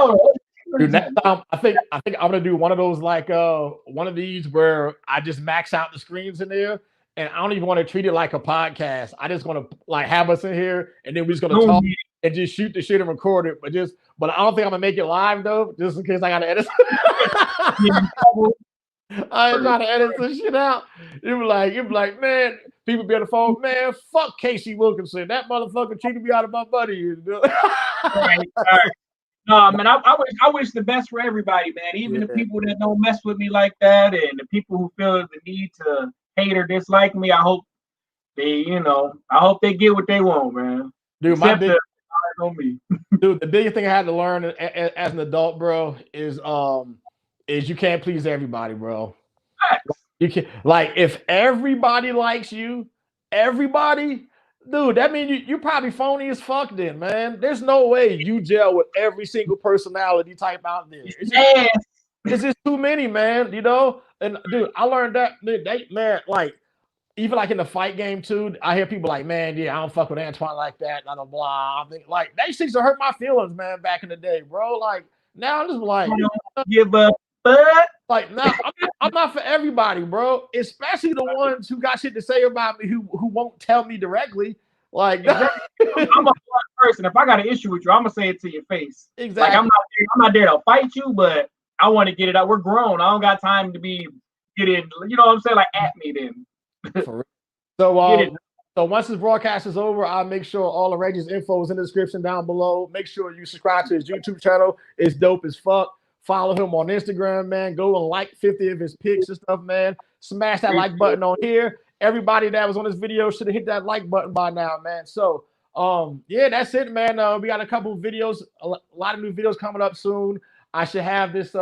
Dude, next time, I think I'm gonna do one of those like one of these where I just max out the screens in there. And I don't even want to treat it like a podcast. I just want to like have us in here, and then we're just gonna talk and just shoot the shit and record it. But I don't think I'm gonna make it live though, just in case I gotta edit. I ain't trying to edit some shit out. You'd be like, man, people be on the phone, man, fuck Casey Wilkinson. That motherfucker treated me out of my buddy. Right. No, man, I wish the best for everybody, man. Even the people that don't mess with me like that, and the people who feel the need to hate or dislike me. I hope they get what they want, man. Dude, on me. Dude, the biggest thing I had to learn as an adult, bro, is you can't please everybody, bro. You can if everybody likes you, dude, that means you probably phony as fuck then, man. There's no way you gel with every single personality type out there. It's just too many, man, And dude, I learned that, man, even in the fight game too, I hear people like, man, yeah, I don't fuck with Antoine like that, blah, blah, blah. I think that used to hurt my feelings, man, back in the day, bro. Now I'm just give up. No, I'm not for everybody, bro. Especially the ones who got shit to say about me who won't tell me directly. I'm a blunt person. If I got an issue with you, I'm gonna say it to your face. Exactly. I'm not there to fight you, but I want to get it out. We're grown. I don't got time to be getting, you know what I'm saying, at me then. For real. So once this broadcast is over, I'll make sure all of Reggie's info is in the description down below. Make sure you subscribe to his YouTube channel. It's dope as fuck. Follow him on Instagram, man. Go and like 50 of his pics and stuff, man. Smash that like button on here. Everybody that was on this video should have hit that like button by now, man. So, that's it, man. We got a couple of videos, a lot of new videos coming up soon. I should have this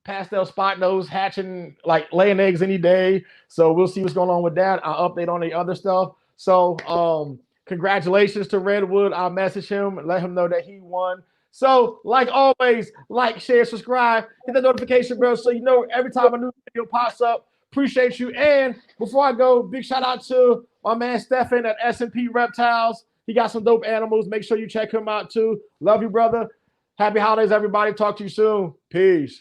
pastel spot nose hatching, laying eggs any day. So we'll see what's going on with that. I'll update on the other stuff. So, congratulations to Redwood. I'll message him and let him know that he won. So, like always, share, subscribe, hit the notification bell so you know every time a new video pops up. Appreciate you. And before I go, big shout out to my man Stefan at S&P Reptiles. He got some dope animals. Make sure you check him out too. Love you, brother. Happy holidays, everybody. Talk to you soon. Peace.